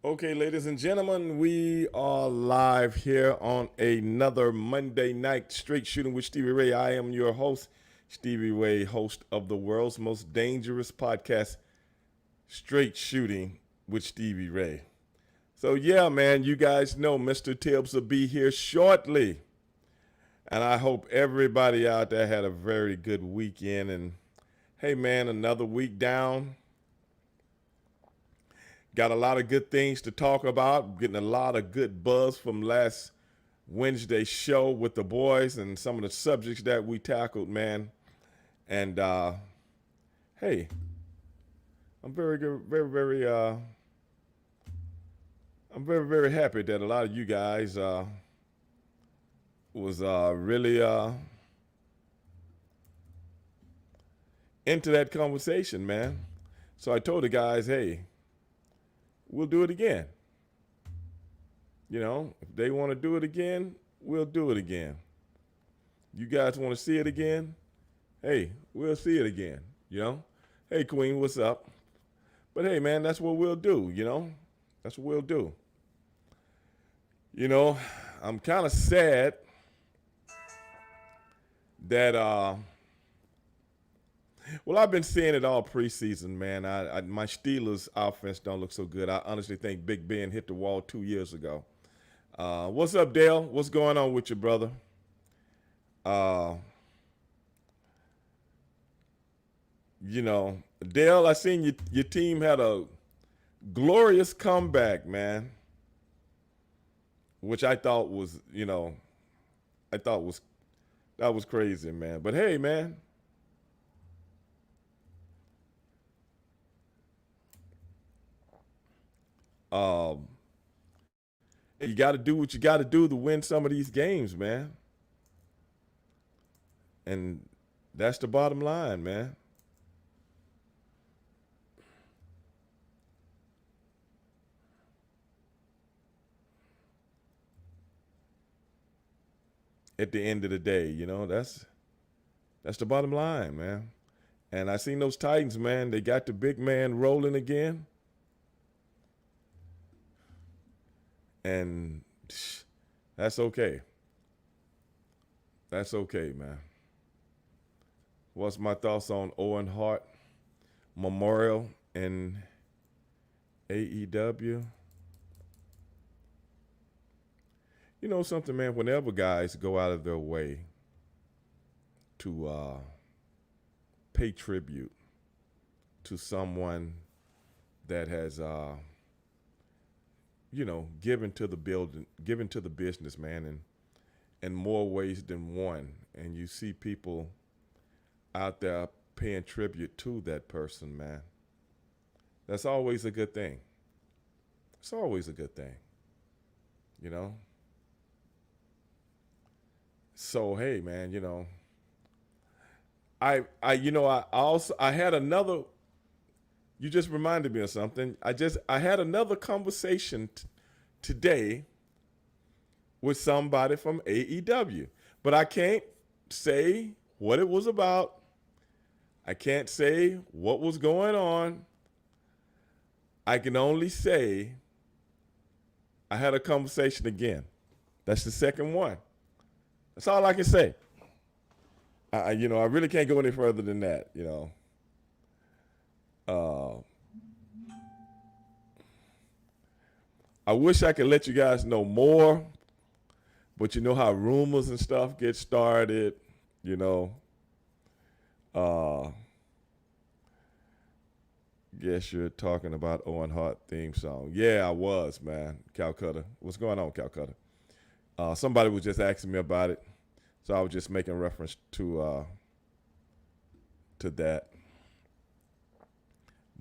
Okay, ladies and gentlemen, we are live here on another Monday night straight shooting with Stevie Ray. I am your host, Stevie Ray, host of the world's most dangerous podcast, Straight Shooting with Stevie Ray. So, yeah, man, you guys know Mr. Tibbs will be here shortly. And I hope everybody out there had a very good weekend. And hey, man, another week down. Got a lot of good things to talk about. Getting a lot of good buzz from last Wednesday's show with the boys and some of the subjects that we tackled, man. And hey, I'm very good, I'm very happy that a lot of you guys was really into that conversation, man. So I told the guys, hey, we'll do it again. You know, if they want to do it again, we'll do it again. You guys want to see it again? Hey, we'll see it again. You know? Hey, Queen, what's up? But hey, man, that's what we'll do, you know? That's what we'll do. You know, I'm kind of sad that, well, I've been seeing it all preseason, man. My Steelers offense don't look so good. I honestly think Big Ben hit the wall 2 years ago. What's up, Dale? What's going on with you, brother? You know, Dale, I seen your team had a glorious comeback, man, which I thought was, you know, I thought was that was crazy, man. But hey, man, um, you got to do what you got to do to win some of these games, man. And that's the bottom line, man. At the end of the day, you know, that's the bottom line, man. And I seen those Titans, man. They got the big man rolling again, and that's okay. That's okay, man. What's my thoughts on Owen Hart Memorial in AEW? You know something, man. Whenever guys go out of their way to pay tribute to someone that has you know, given to the business, man, and in more ways than one. And you see people out there paying tribute to that person, man. That's always a good thing. It's always a good thing, you know. So hey, man, you know, I also I had another. You just reminded me of something. I had another conversation today with somebody from AEW, but I can't say what it was about. I can't say what was going on. I can only say I had a conversation again. That's the second one. That's all I can say. You know, I really can't go any further than that. You know, uh, I wish I could let you guys know more, but you know how rumors and stuff get started. You know, uh, guess you're talking about Owen Hart theme song. Yeah, I was, man. Calcutta. What's going on, Calcutta? Somebody was just asking me about it, so I was just making reference to that.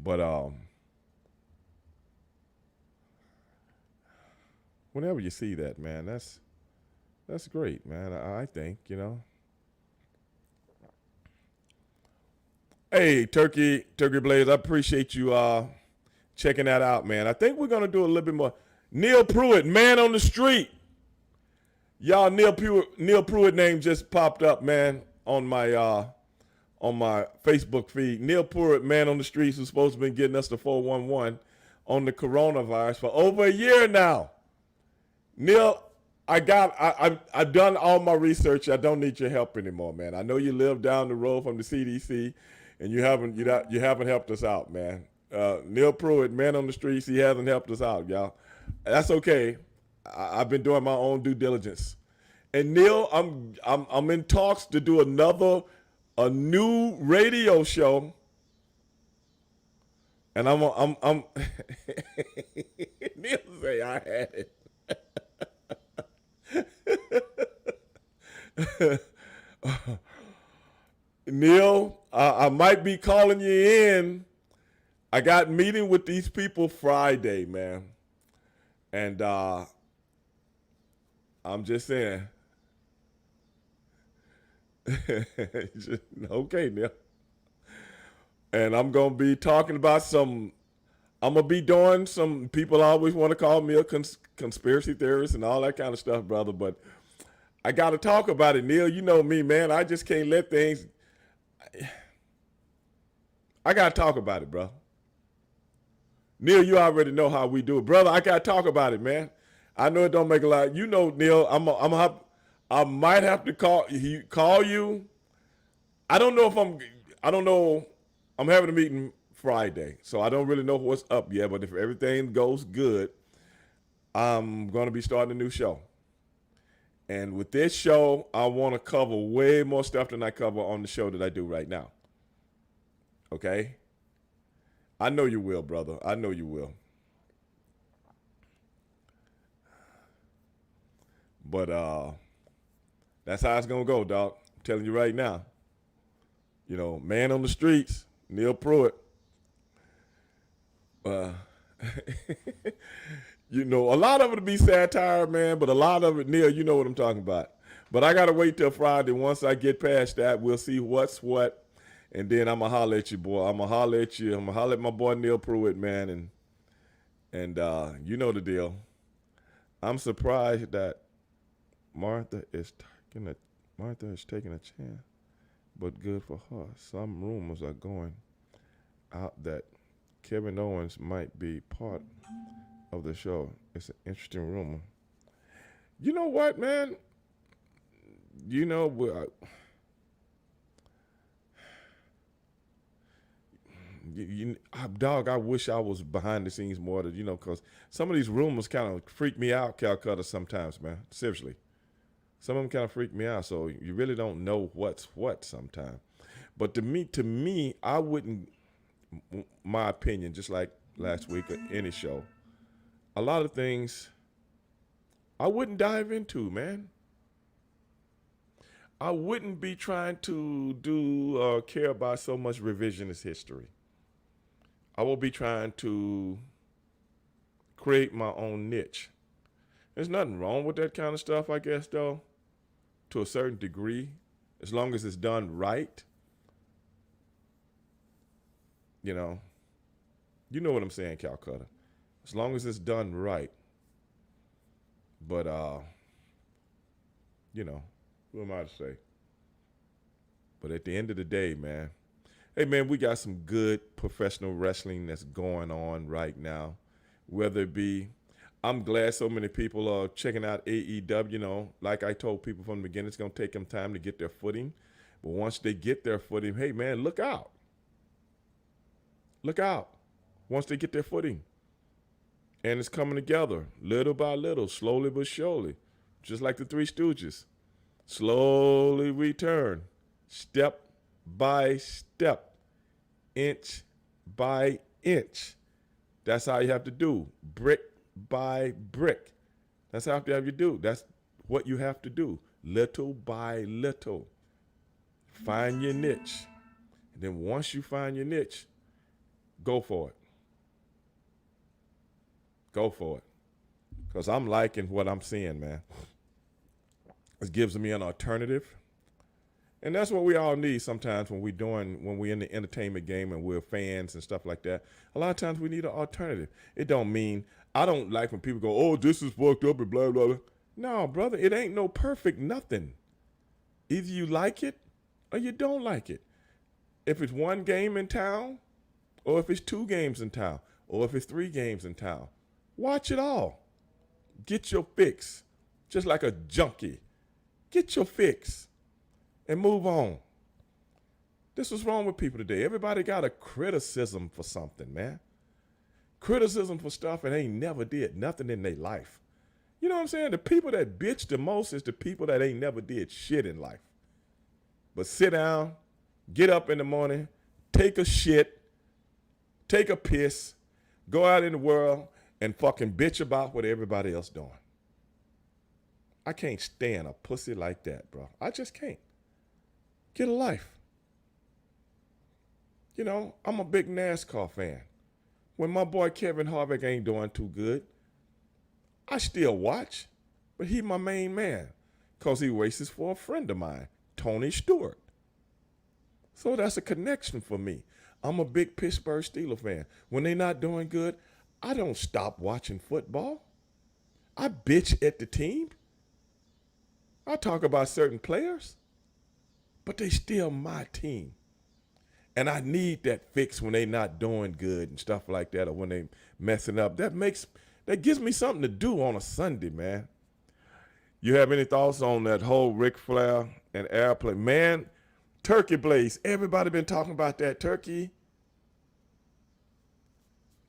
But whenever you see that, man, that's great, man. I think, you know. Hey, Turkey Blaze, I appreciate you checking that out, man. I think we're gonna do a little bit more. Neil Pruitt, man on the street. Y'all, Neil Pruitt name just popped up, man, on my Facebook feed. Neil Pruitt, man on the streets, who's supposed to be getting us the 411 on the coronavirus for over a year now. Neil, I've done all my research. I don't need your help anymore, man. I know you live down the road from the CDC, and you haven't helped us out, man. Neil Pruitt, man on the streets, he hasn't helped us out, y'all. That's okay. I've been doing my own due diligence. And Neil, I'm in talks to do a new radio show. And I'm Neil say I had it. Neil, I might be calling you in. I got meeting with these people Friday, man. And I'm just saying. Okay, Neil. And I'm going to be talking about I'm going to be doing some, people always want to call me a conspiracy theorist and all that kind of stuff, brother. But I got to talk about it, Neil. You know me, man. I just can't let things, I got to talk about it, bro. Neil, you already know how we do it. Brother, I got to talk about it, man. I know it don't make a lot. You know, Neil, I might have to call you. I don't know. I'm having a meeting Friday, so I don't really know what's up yet. But if everything goes good, I'm going to be starting a new show. And with this show, I want to cover way more stuff than I cover on the show that I do right now. Okay? I know you will, brother. I know you will. But that's how it's going to go, dog. I'm telling you right now. You know, man on the streets, Neil Pruitt. You know, a lot of it will be satire, man, but a lot of it, Neil, you know what I'm talking about. But I got to wait till Friday. Once I get past that, we'll see what's what. And then I'm going to holler at you, boy. I'm going to holler at you. I'm going to holler at my boy Neil Pruitt, man. And you know the deal. I'm surprised that Martha is taking a chance, but good for her. Some rumors are going out that Kevin Owens might be part of the show. It's an interesting rumor. You know what, man? You know, dog, I wish I was behind the scenes more, because some of these rumors kind of freak me out, Calcutta, sometimes, man. Seriously. Some of them kind of freak me out, so you really don't know what's what sometimes. But to me, I wouldn't, my opinion, just like last week or any show, a lot of things I wouldn't dive into, man. I wouldn't be trying to do or care about so much revisionist history. I will be trying to create my own niche. There's nothing wrong with that kind of stuff, I guess, though, to a certain degree, as long as it's done right. You know what I'm saying, Calcutta. As long as it's done right. But, who am I to say? But at the end of the day, man, hey, man, we got some good professional wrestling that's going on right now. Whether it be, I'm glad so many people are checking out AEW. Like I told people from the beginning, it's going to take them time to get their footing. But once they get their footing, hey, man, look out. Look out. Once they get their footing. And it's coming together little by little, slowly but surely. Just like the Three Stooges. Slowly return. Step by step. Inch by inch. That's how you have to do. Brick by brick. That's how you have to do. That's what you have to do. Little by little. Find your niche. And then once you find your niche, go for it. Go for it. Because I'm liking what I'm seeing, man. It gives me an alternative. And that's what we all need sometimes when we're in the entertainment game and we're fans and stuff like that. A lot of times we need an alternative. It don't mean, I don't like when people go, oh, this is fucked up and blah, blah, blah. No, brother, it ain't no perfect nothing. Either you like it or you don't like it. If it's one game in town or if it's two games in town, or if it's 3 games in town, watch it all. Get your fix. Just like a junkie. Get your fix and move on. This is wrong with people today. Everybody got a criticism for something, man. Criticism for stuff and ain't never did nothing in their life. You know what I'm saying? The people that bitch the most is the people that ain't never did shit in life. But sit down, get up in the morning, take a shit, take a piss, go out in the world and fucking bitch about what everybody else doing. I can't stand a pussy like that, bro. I just can't. Get a life. You know, I'm a big NASCAR fan. When my boy Kevin Harvick ain't doing too good, I still watch, but he my main man because he races for a friend of mine, Tony Stewart. So that's a connection for me. I'm a big Pittsburgh Steelers fan. When they not doing good, I don't stop watching football. I bitch at the team. I talk about certain players, but they still my team. And I need that fix when they not doing good and stuff like that, or when they messing up. That gives me something to do on a Sunday, man. You have any thoughts on that whole Ric Flair and airplane? Man, Turkey Blaze, everybody been talking about that turkey.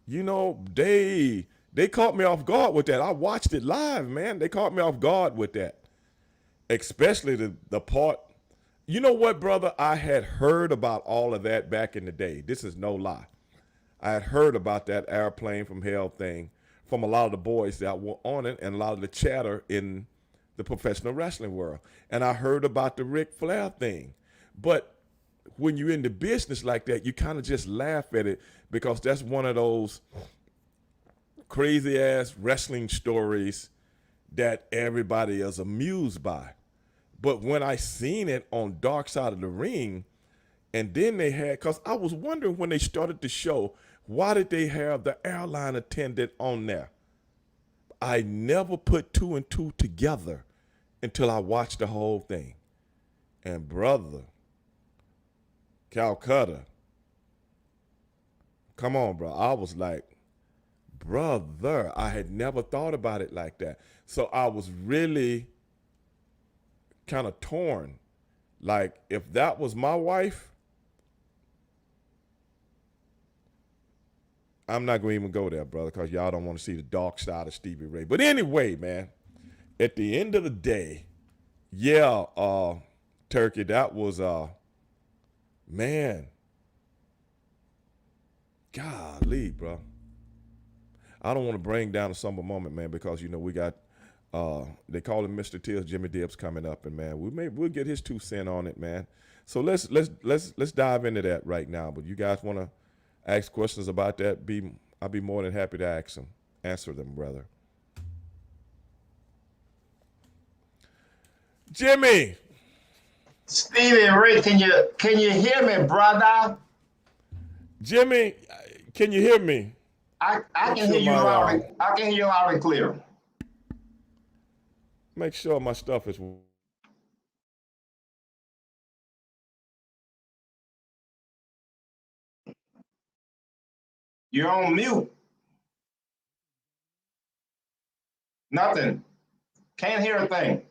You know, they caught me off guard with that. I watched it live, man. They caught me off guard with that. Especially the part. You know what, brother? I had heard about all of that back in the day. This is no lie. I had heard about that airplane from hell thing from a lot of the boys that were on it and a lot of the chatter in the professional wrestling world. And I heard about the Ric Flair thing. But when you're in the business like that, you kind of just laugh at it because that's one of those crazy-ass wrestling stories that everybody is amused by. But when I seen it on Dark Side of the Ring, and then they had, because I was wondering when they started the show, why did they have the airline attendant on there? I never put 2 and 2 together until I watched the whole thing. And brother, Calcutta, come on, bro. I was like, brother, I had never thought about it like that. So I was really kind of torn. Like, if that was my wife, I'm not going to even go there, brother, because y'all don't want to see the dark side of Stevie Ray. But anyway, man, at the end of the day, yeah, Turkey, that was, man, golly, bro. I don't want to bring down a somber moment, man, because, you know, we got, they call him Mr. Teals, Jimmy Dibbs coming up, and man, we'll get his 2 cents on it, man. So let's dive into that right now. But you guys want to ask questions about that? I'll be more than happy to answer them, brother. Jimmy, Stevie and Ray, can you hear me, brother? Jimmy, can you hear me? I can hear you loud. I can hear you loud and clear. Make sure my stuff is. You're on mute. Nothing. Can't hear a thing.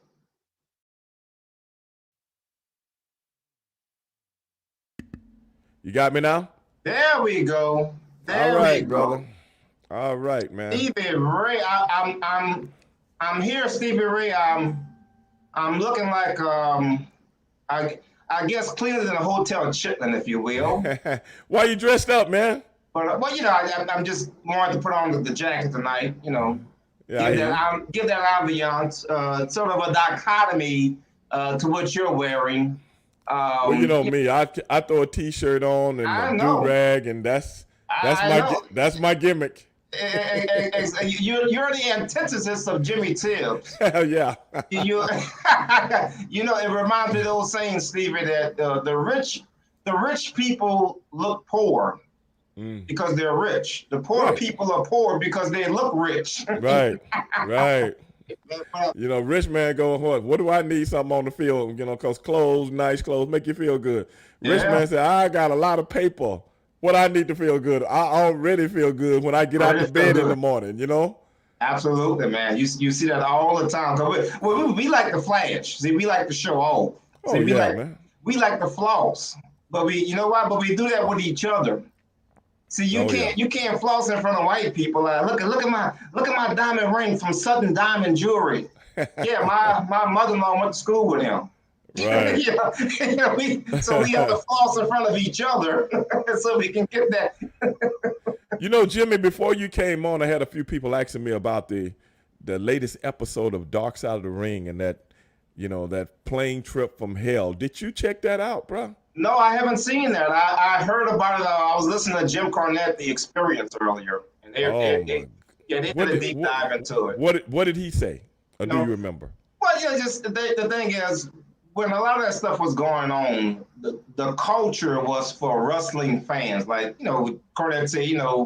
You got me now? There we go. There All right, we go. brother. All right, man. Stevie Ray, I'm here, Stevie Ray. I'm looking like I guess cleaner than a hotel in Chitlin, if you will. Why you dressed up, man? But well, you know, I'm just wanted to put on the jacket tonight. You know, Yeah, give that ambiance, sort of a dichotomy to what you're wearing. Well, you know me. I throw a t-shirt on and a do-rag, and that's my gimmick. You're the antithesis of Jimmy Tibbs. Hell yeah. You know, it reminds me of those sayings, Stevie, that the rich people look poor because they're rich. The poor people are poor because they look rich. Right. You know, rich man going, what do I need something on the field? You know, because nice clothes make you feel good. Rich man said, I got a lot of paper. what I need to feel good. I already feel good when I get out of bed in the morning, you know? Absolutely, man. You see that all the time. 'Cause we like to flash. See, we like to show off. Oh See, yeah, man. we like to floss. But you know what? But we do that with each other. See, Oh yeah. you can't floss in front of white people. Look at my diamond ring from Sutton Diamond Jewelry. Yeah, my mother-in-law went to school with him. Right. So we have to floss in front of each other so we can get that. You know, Jimmy, before you came on, I had a few people asking me about the latest episode of Dark Side of the Ring and that, that plane trip from hell. Did you check that out, bro? No, I haven't seen that. I heard about it. I was listening to Jim Cornette, The Experience, earlier, and they did a deep dive into it. What did he say? Or do you remember? Well, yeah, just the thing is, when a lot of that stuff was going on, the culture was for wrestling fans. Like, Cornette said,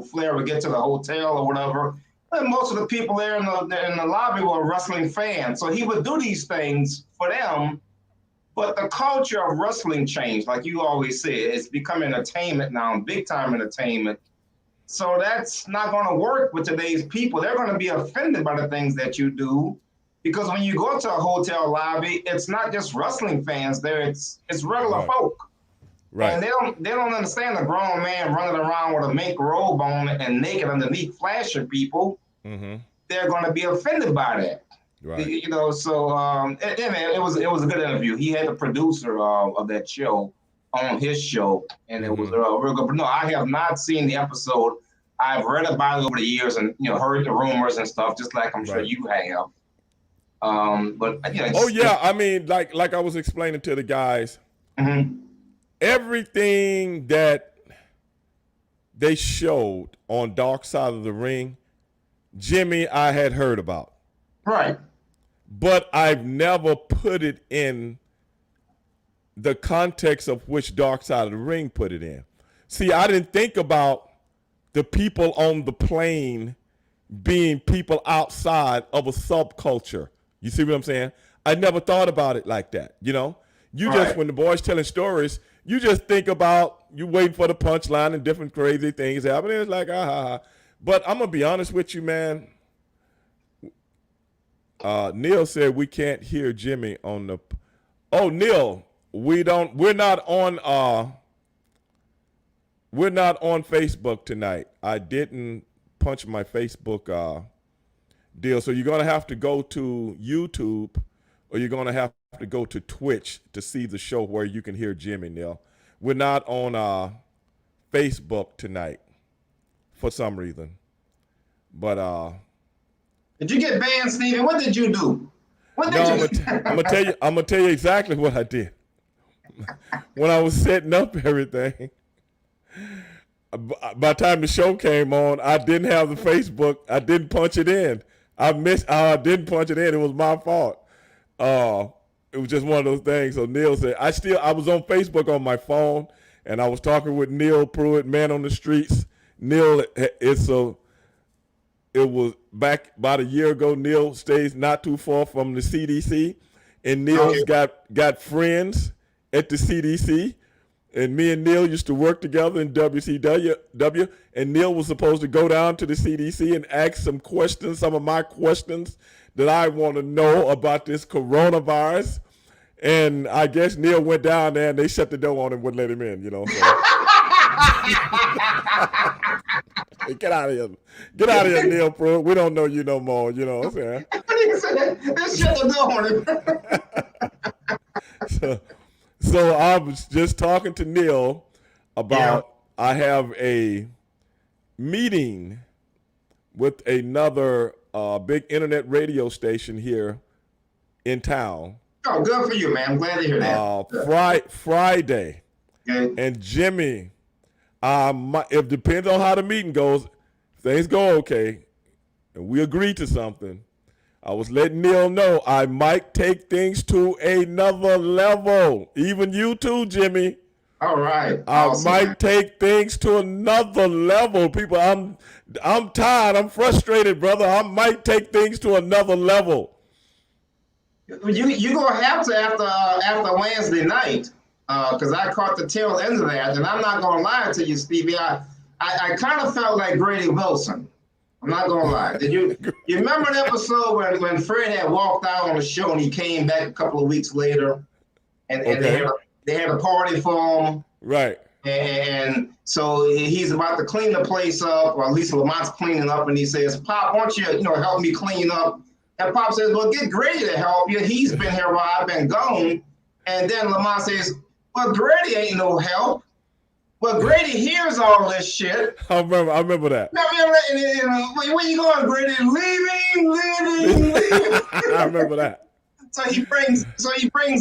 Flair would get to the hotel or whatever, and most of the people there in the lobby were wrestling fans. So he would do these things for them. But the culture of wrestling changed, like you always say. It's become entertainment now, big time entertainment. So that's not going to work with today's people. They're going to be offended by the things that you do, because when you go to a hotel lobby, it's not just wrestling fans there. It's regular folk. Right. And they don't understand a grown man running around with a mink robe on and naked underneath, flashing people. Mm-hmm. They're going to be offended by that. Right. So it was a good interview. He had the producer of that show on his show, and it was real good. But no, I have not seen the episode. I've read about it over the years and heard the rumors and stuff, just like I'm sure you have. But oh yeah, I mean, like I was explaining to the guys, everything that they showed on Dark Side of the Ring, Jimmy, I had heard about. Right. But I've never put it in the context of which Dark Side of the Ring put it in. See, I didn't think about the people on the plane being people outside of a subculture. You see what I'm saying? I never thought about it like that, You just, when the boys telling stories, you just think about, you waiting for the punchline and different crazy things happening. It's like, But I'm going to be honest with you, man. Neil said we can't hear Jimmy on the. Oh, Neil, we're not on Facebook tonight. I didn't punch my Facebook deal, so you're gonna have to go to YouTube, or you're gonna have to go to Twitch to see the show where you can hear Jimmy. Neil, we're not on Facebook tonight for some reason, but Did you get banned, Stevie? What did you do? I'm gonna tell you exactly what I did. When I was setting up everything, by the time the show came on, I didn't have the Facebook. I didn't punch it in. I didn't punch it in. It was my fault. It was just one of those things. So Neil said, I was on Facebook on my phone, and I was talking with Neil Pruitt, Man on the Streets. Neil, it was back about a year ago. Neil stays not too far from the CDC, and Neil's got friends at the CDC. And me and Neil used to work together in WCW, and Neil was supposed to go down to the CDC and ask some of my questions that I want to know about this coronavirus. And I guess Neil went down there, and they shut the door on him, wouldn't let him in, So. Get out of here. Get out of here, Neil Pruitt. We don't know you no more, what I'm saying? They shut the door on him. So I was just talking to Neil about I have a meeting with another big internet radio station here in town. Oh, good for you, man. I'm glad to hear that. Friday. Okay. And Jimmy, it depends on how the meeting goes. If things go okay, and we agree to something, I was letting Neil know I might take things to another level. Even you too, Jimmy. All right. I might take things to another level. People, I'm tired. I'm frustrated, brother. I might take things to another level. You gonna have to after Wednesday night. because I caught the tail end of that, and I'm not gonna lie to you, Stevie. I kind of felt like Grady Wilson. I'm not gonna lie. Did you remember the episode when Fred had walked out on the show and he came back a couple of weeks later, and they had a party for him, right? And so he's about to clean the place up, or at least Lamont's cleaning up, and he says, "Pop, why don't you help me clean up?" And Pop says, "Well, get Grady to help you. He's been here while I've been gone." And then Lamont says, "Well, Grady ain't no help. Well, Grady hears all this shit." I remember that. Where you going, Grady? Leaving. I remember that. So he brings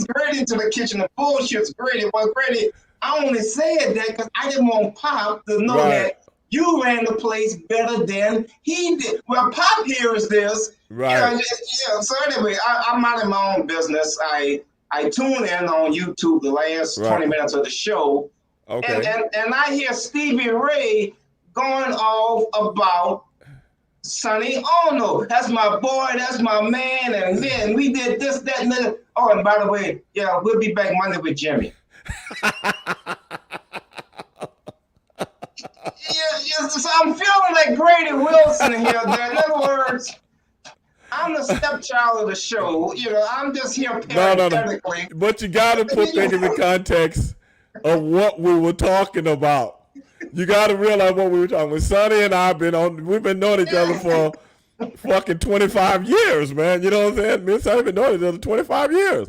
Grady to the kitchen and bullshits Grady. Well, Grady, I only said that because I didn't want Pop to know that you ran the place better than he did. Well, Pop hears this. Right. So anyway, I'm minding my own business. I tune in on YouTube the last 20 minutes of the show. Okay. And I hear Stevie Ray going off about Sonny Ono. That's my boy. That's my man. And then we did this, that, and that. Oh, and by the way, we'll be back Monday with Jimmy. So I'm feeling like Grady Wilson here. In other words, I'm the stepchild of the show. I'm just here parenthetically. No. But you got to put things in the context of what we were talking about. You got to realize what we were talking about. Sonny and I we've been knowing each other for fucking 25 years, man. You know what I'm saying? Me and Sonny have been knowing each other 25 years.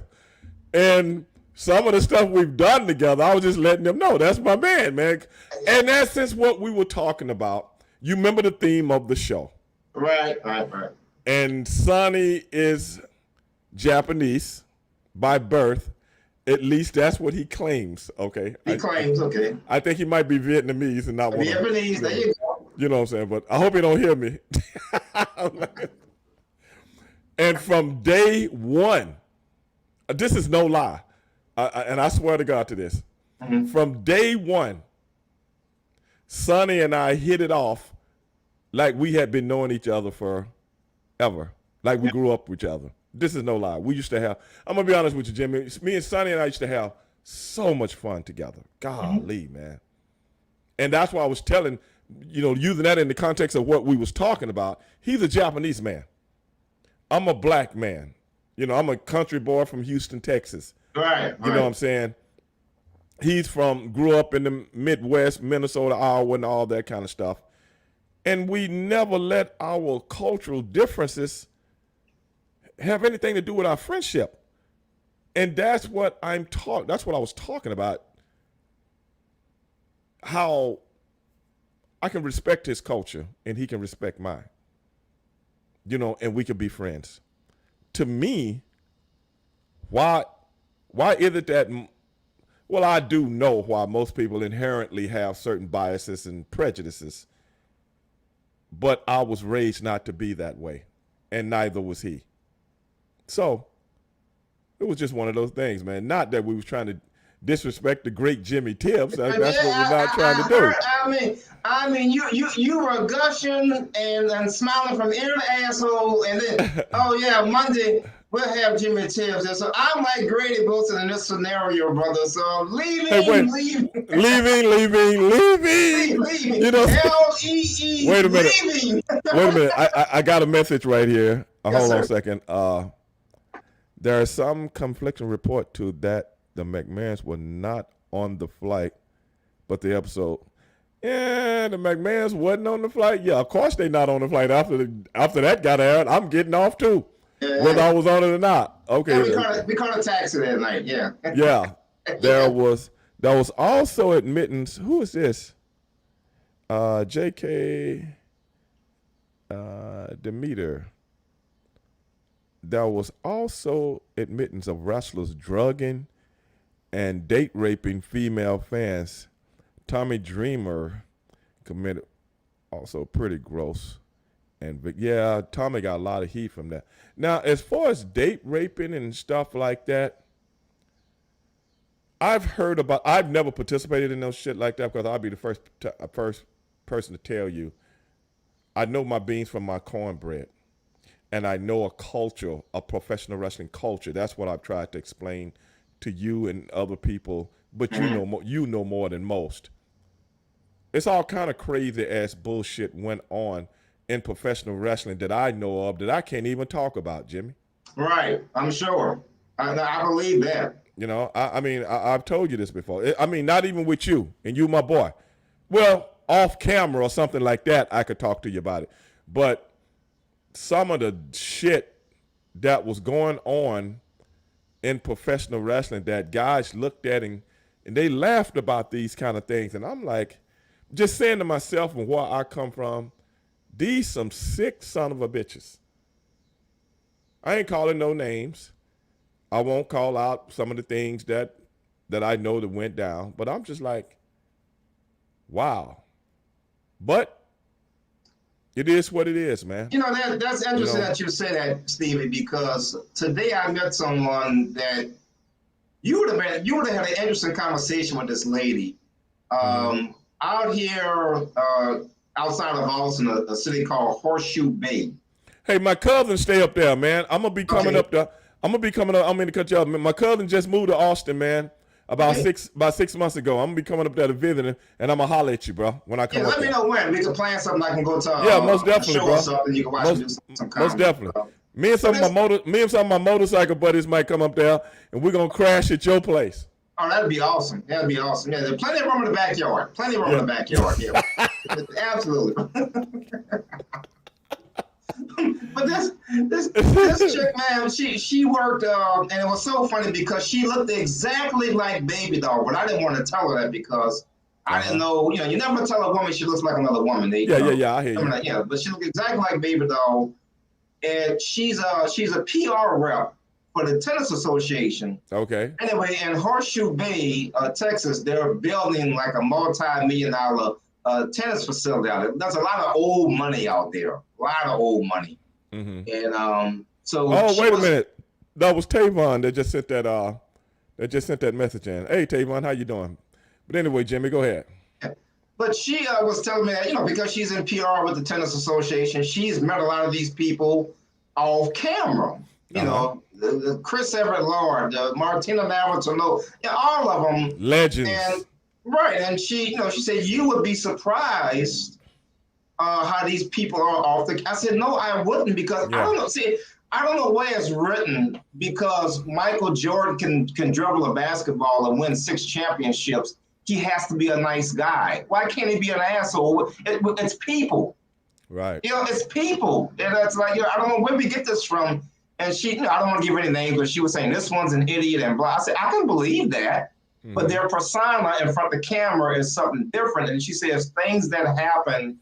And some of the stuff we've done together, I was just letting them know that's my man. And that's since what we were talking about. You remember the theme of the show. Right. And Sonny is Japanese by birth. At least that's what he claims, okay? He claims, okay. I think he might be Vietnamese and not one. Vietnamese, there you go. You know what I'm saying? But I hope he don't hear me. And from day one, this is no lie, and I swear to God to this. Mm-hmm. From day one, Sonny and I hit it off like we had been knowing each other forever, like we grew up with each other. This is no lie. We used to have, I'm going to be honest with you, Jimmy. Me and Sonny and I used to have so much fun together. Golly, man. And that's why I was telling, using that in the context of what we was talking about. He's a Japanese man. I'm a black man. I'm a country boy from Houston, Texas. Right. You know what I'm saying? He's grew up in the Midwest, Minnesota, Iowa, and all that kind of stuff. And we never let our cultural differences have anything to do with our friendship. And that's what that's what I was talking about. How I can respect his culture and he can respect mine. And we can be friends. To me, why is it that, well, I do know why most people inherently have certain biases and prejudices, but I was raised not to be that way, and neither was he. So it was just one of those things, man. Not that we was trying to disrespect the great Jimmy Tibbs. That's what we're not trying to do. I mean, you were gushing and smiling from ear to asshole, and then Monday we'll have Jimmy Tibbs. And so I'm like Grady Wilson in this scenario, brother. So I'm leaving. Leaving. L-E-E. Wait a minute. Leaving. Wait a minute. I got a message right here. Yes, hold sir. on a second. There is some conflicting report to that the McMahons were not on the flight, but the episode. Yeah, the McMahons wasn't on the flight. Yeah, of course they not on the flight after that got aired. I'm getting off too, whether I was on it or not. Okay. We caught a taxi that night. Yeah. Yeah. There was also admittance. Who is this? J.K. Demeter. There was also admittance of wrestlers drugging and date raping female fans. Tommy Dreamer committed also pretty gross. And Tommy got a lot of heat from that. Now, as far as date raping and stuff like that, I've never participated in no shit like that because I'll be the first person to tell you, I know my beans from my cornbread. And I know a professional wrestling culture. That's what I've tried to explain to you and other people but you know more. You know more than most. It's all kind of crazy ass bullshit went on in professional wrestling that I know of that I can't even talk about, Jimmy. Right, I'm sure. I believe that. You know, I mean, I've told you this before. I mean, not even with you, and you, my boy. Well, off camera or something like that, I could talk to you about it. But some of the shit that was going on in professional wrestling that guys looked at and they laughed about these kind of things. And I'm like, just saying to myself and where I come from, these some sick son of a bitches. I ain't calling no names. I won't call out some of the things that I know that went down, but I'm just like, wow. But it is what it is, man. You know, that's interesting that you say that, Stevie, because today I met someone that you would have had an interesting conversation with this lady. Out here outside of Austin, a city called Horseshoe Bay. Hey, my cousin stay up there, man. I'm gonna be coming up there. I'm gonna cut you off. My cousin just moved to Austin, man. About 6 months ago. I'm gonna be coming up there to visit him, and I'm gonna holler at you, bro, when I come up let me know when. We can plan something. I can go to most definitely, show bro. or something. You can watch me do some comedy. Most definitely. Me and some of my motorcycle buddies might come up there, and we're gonna crash at your place. Oh, that'd be awesome. That'd be awesome. Yeah, there's plenty of room in the backyard. Plenty of room in the backyard. Yeah, absolutely. But this chick, man, she worked, and it was so funny because she looked exactly like Baby Doll, but I didn't want to tell her that because I didn't know. You know, you never tell a woman she looks like another woman. Yeah, I hear you. Yeah, but she looked exactly like Baby Doll, and she's a PR rep for the Tennis Association. Okay. Anyway, in Horseshoe Bay, Texas, they're building like a multi-million-dollar tennis facility out there. There's a lot of old money out there. A lot of old money. And so. Oh, wait a minute. That was Tavon that just sent that message in. Hey, Tavon, how you doing? But anyway, Jimmy, go ahead. But she was telling me that, you know, because she's in PR with the Tennis Association, she's met a lot of these people off camera. You know, the Chris Everett Lord, Martina Navratilova, all of them. Legends. And she said, you would be surprised how these people are off the. I said, no, I wouldn't, because I don't know. See, I don't know where it's written, because Michael Jordan can dribble a basketball and win 6 championships. He has to be a nice guy. Why can't he be an asshole? It's people. Right. You know, it's people. And it's like, I don't know where we get this from. And she, I don't want to give any names, but she was saying this one's an idiot and blah. I said, I can believe that. But their persona in front of the camera is something different. And she says things that happen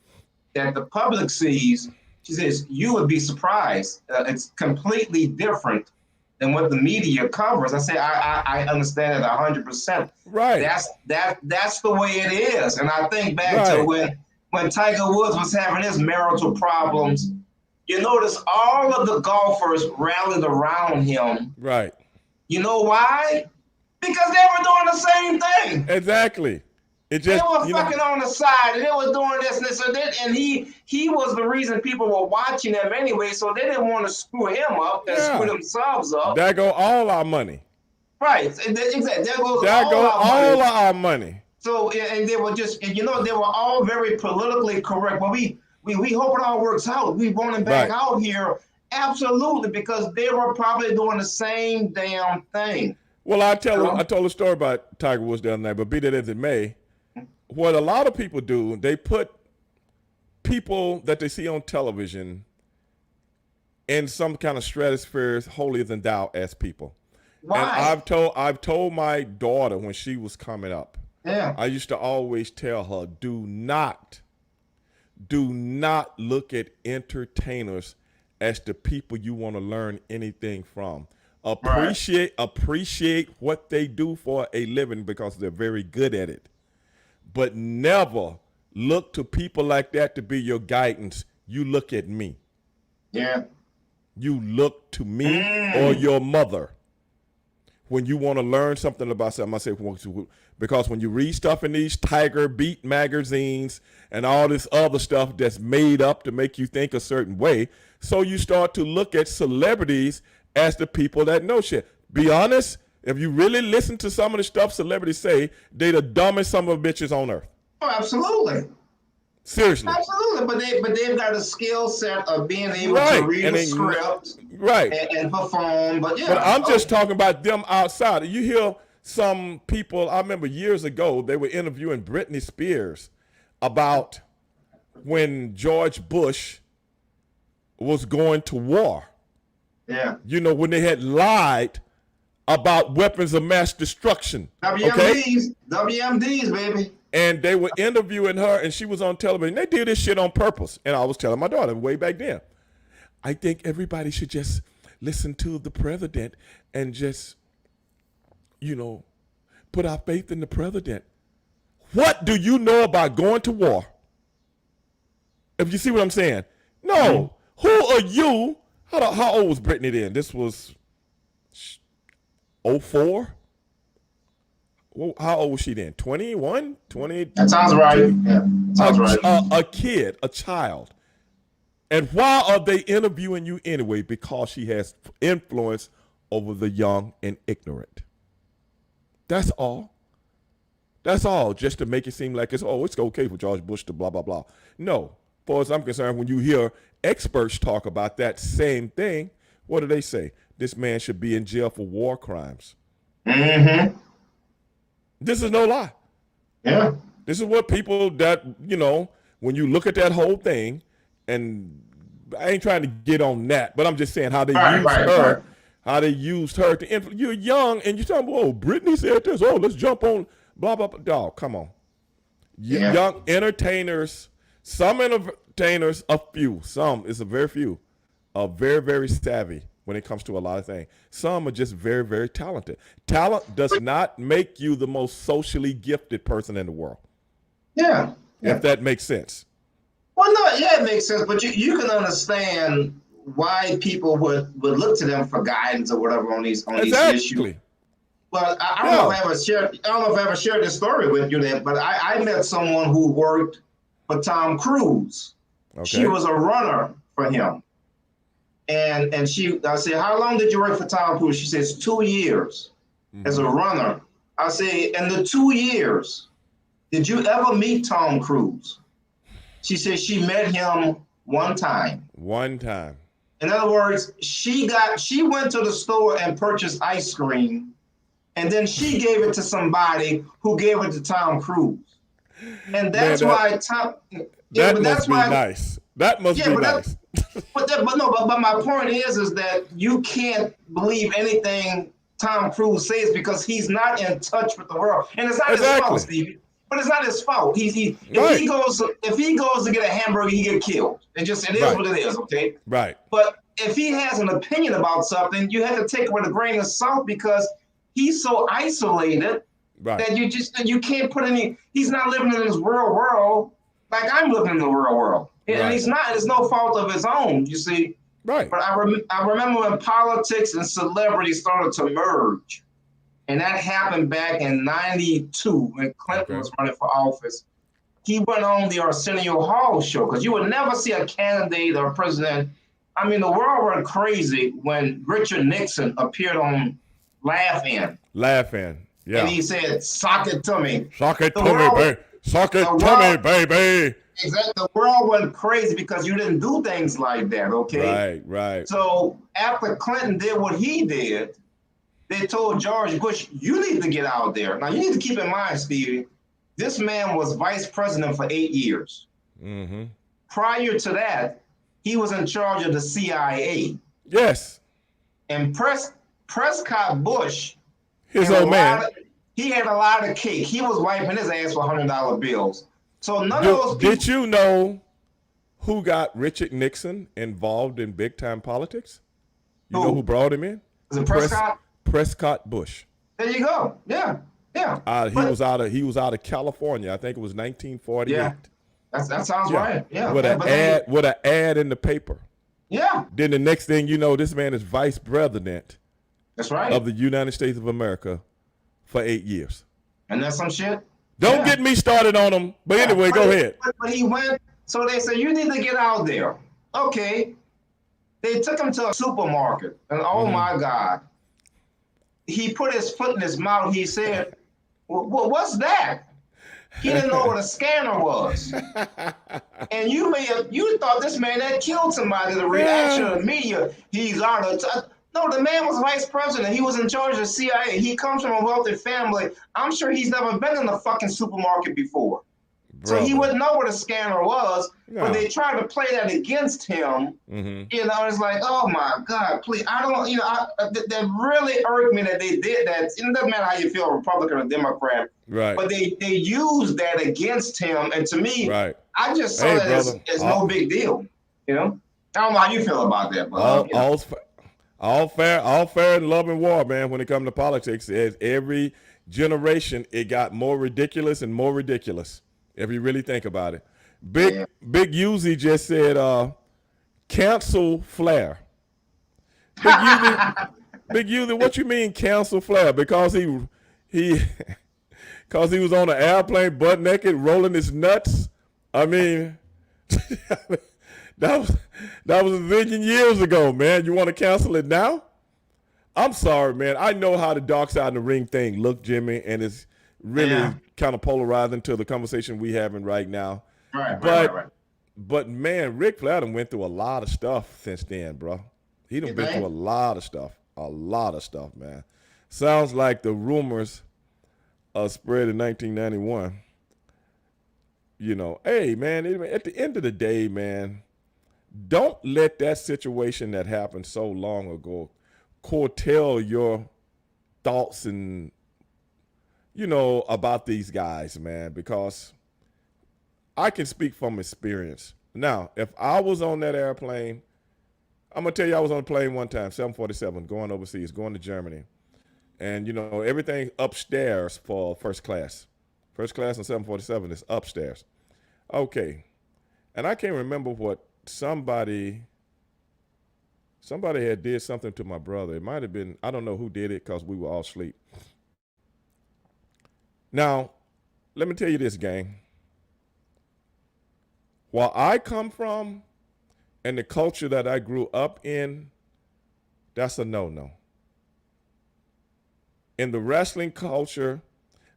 that the public sees, she says, you would be surprised. It's completely different than what the media covers. I say, I understand it 100%. Right. That's the way it is. And I think back to when Tiger Woods was having his marital problems, you notice all of the golfers rallied around him. Right. You know why? Because they were doing the same thing. Exactly. It just, they were fucking on the side, and they were doing this and this. And he was the reason people were watching him anyway, so they didn't want to screw him up and screw themselves up. There go all our money. Right. Exactly. There goes all our money. So, and they were just, and they were all very politically correct. Well, we hope it all works out. We want him back out here. Absolutely, because they were probably doing the same damn thing. Well, I told a story about Tiger Woods the other night, but be that as it may, what a lot of people do, they put people that they see on television in some kind of stratosphere holier than thou as people. Why? And I've told my daughter when she was coming up, I used to always tell her, do not look at entertainers as the people you want to learn anything from. Appreciate what they do for a living because they're very good at it. But never look to people like that to be your guidance. You look at me. Yeah. You look to me or your mother when you want to learn something about something. I say, because when you read stuff in these Tiger Beat magazines and all this other stuff that's made up to make you think a certain way, so you start to look at celebrities as the people that know shit. Be honest, If you really listen to some of the stuff celebrities say, they the dumbest some of the bitches on earth. Oh, absolutely. Seriously. Absolutely. But they've got a skill set of being able to Right. read And a they, script right. and perform. But yeah. But I'm just talking about them outside. You hear some people, I remember years ago, they were interviewing Britney Spears about when George Bush was going to war. Yeah. You know, when they had lied about weapons of mass destruction. WMDs, WMDs, baby. And they were interviewing her, and she was on television. They did this shit on purpose. And I was telling my daughter way back then, I think everybody should just listen to the president and just, you know, put our faith in the president. What do you know about going to war? If you see what I'm saying. No. Who are you? How old was Britney then? This was 04? Well, how old was she then? 21? 20? That sounds right. Yeah, sounds right. A kid, a child. And why are they interviewing you anyway? Because she has influence over the young and ignorant. That's all. That's all. Just to make it seem like it's okay for George Bush to blah, blah, blah. No. As far as I'm concerned, when you hear experts talk about that same thing, what do they say? This man should be in jail for war crimes. Mm-hmm. This is no lie. Yeah. This is what people that, you know, when you look at that whole thing, and I ain't trying to get on that, but I'm just saying how they how they used her to influence. You're young and you're talking about, oh, Britney said this, oh, let's jump on, blah, blah, blah. Dog, come on. Yeah. Young entertainers, some entertainers, a few, some, it's a very few, are very, very savvy when it comes to a lot of things. Some are just very, very talented. Talent does not make you the most socially gifted person in the world. Yeah. If that makes sense. Well, no, yeah, it makes sense. But you can understand why people would look to them for guidance or whatever on these issues. Well, I don't know if I ever shared this story with you, but I met someone who worked for Tom Cruise. Okay. She was a runner for him. And I said, how long did you work for Tom Cruise? She says 2 years as a runner. I say, in the 2 years, did you ever meet Tom Cruise? She said she met him one time. One time. In other words, she went to the store and purchased ice cream, and then she gave it to somebody who gave it to Tom Cruise. And that's why Tom. That must be nice. That must be nice. But my point is that you can't believe anything Tom Cruise says because he's not in touch with the world, and it's not his fault, Stevie. But it's not his fault. If he goes to get a hamburger, he get killed. It is what it is, okay? Right. But if he has an opinion about something, you have to take it with a grain of salt because he's so isolated that you can't put any. He's not living in this real world like I'm living in the real world. And he's not. It's no fault of his own, you see. Right. But I remember when politics and celebrity started to merge. And that happened back in 92 when Clinton was running for office. He went on the Arsenio Hall show because you would never see a candidate or a president. I mean, the world went crazy when Richard Nixon appeared on Laugh-In. Laugh-In, yeah. And he said, sock it to me. Sock it to me, baby. Sock it to me, baby. Exactly. The world went crazy because you didn't do things like that, okay? Right. So after Clinton did what he did, they told George Bush, you need to get out there. Now, you need to keep in mind, Stevie, this man was vice president for 8 years. Mm-hmm. Prior to that, he was in charge of the CIA. Yes. And Prescott Bush, his old man, he had a lot of cake. He was wiping his ass for $100 bills. So none of those people. Did you know who got Richard Nixon involved in big time politics? You know who brought him in? Was it Prescott? Prescott Bush. There you go. Yeah. He was out of California. I think it was 1948. Yeah. That sounds right. Yeah. With an ad in the paper. Yeah. Then the next thing you know, this man is vice president. That's right. Of the United States of America for 8 years. And that's some shit. Don't get me started on him. But anyway, go ahead. But he went. So they said, you need to get out there. Okay. They took him to a supermarket. And oh my God. he put his foot in his mouth. He said, what's that? He didn't know what a scanner was. And you thought this man had killed somebody. The reaction of the media, he's out of no, the man was vice president. He was in charge of the CIA. He comes from a wealthy family. I'm sure he's never been in the fucking supermarket before. Brother. So he wouldn't know what a scanner was, but they tried to play that against him. Mm-hmm. You know, it's like, oh my God, please. I don't, you know, that really irked me that they did that. It doesn't matter how you feel, Republican or Democrat. Right. But they used that against him. And to me, right. I just saw that as no big deal. You know? I don't know how you feel about that. But, all fair in love and war, man, when it comes to politics. Every generation, it got more ridiculous and more ridiculous. If you really think about it. Big Uzi just said, cancel Flair. Big Uzi, what you mean cancel Flair? Because he was on an airplane butt naked rolling his nuts? I mean, that was a zillion years ago, man. You want to cancel it now? I'm sorry, man. I know how the dark side of the ring thing look, Jimmy, and it's really kind of polarizing to the conversation we having right now. Right. But man, Ric Flair went through a lot of stuff since then, bro. He done been through a lot of stuff, man. Sounds like the rumors spread in 1991. You know, hey, man, at the end of the day, man, don't let that situation that happened so long ago curtail your thoughts and, you know, about these guys, man, because I can speak from experience. Now, if I was on that airplane, I'm going to tell you, I was on a plane one time, 747, going overseas, going to Germany. And, you know, everything upstairs for first class. First class on 747 is upstairs. Okay. And I can't remember what somebody had did something to my brother. It might have been, I don't know who did it because we were all asleep. Now, let me tell you this, gang. Where I come from and the culture that I grew up in, that's a no-no. In the wrestling culture,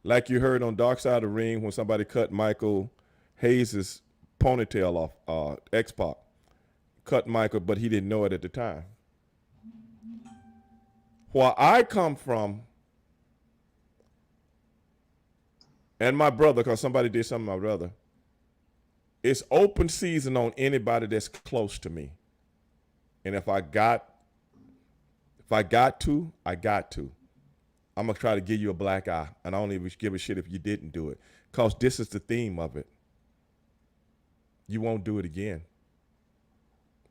like you heard on Dark Side of the Ring when somebody cut Michael Hayes' ponytail off, X-Pac, cut Michael, but he didn't know it at the time. Where I come from, and my brother, because somebody did something to my brother, it's open season on anybody that's close to me. And if I got to, I got to. I'm going to try to give you a black eye, and I don't even give a shit if you didn't do it, because this is the theme of it. You won't do it again,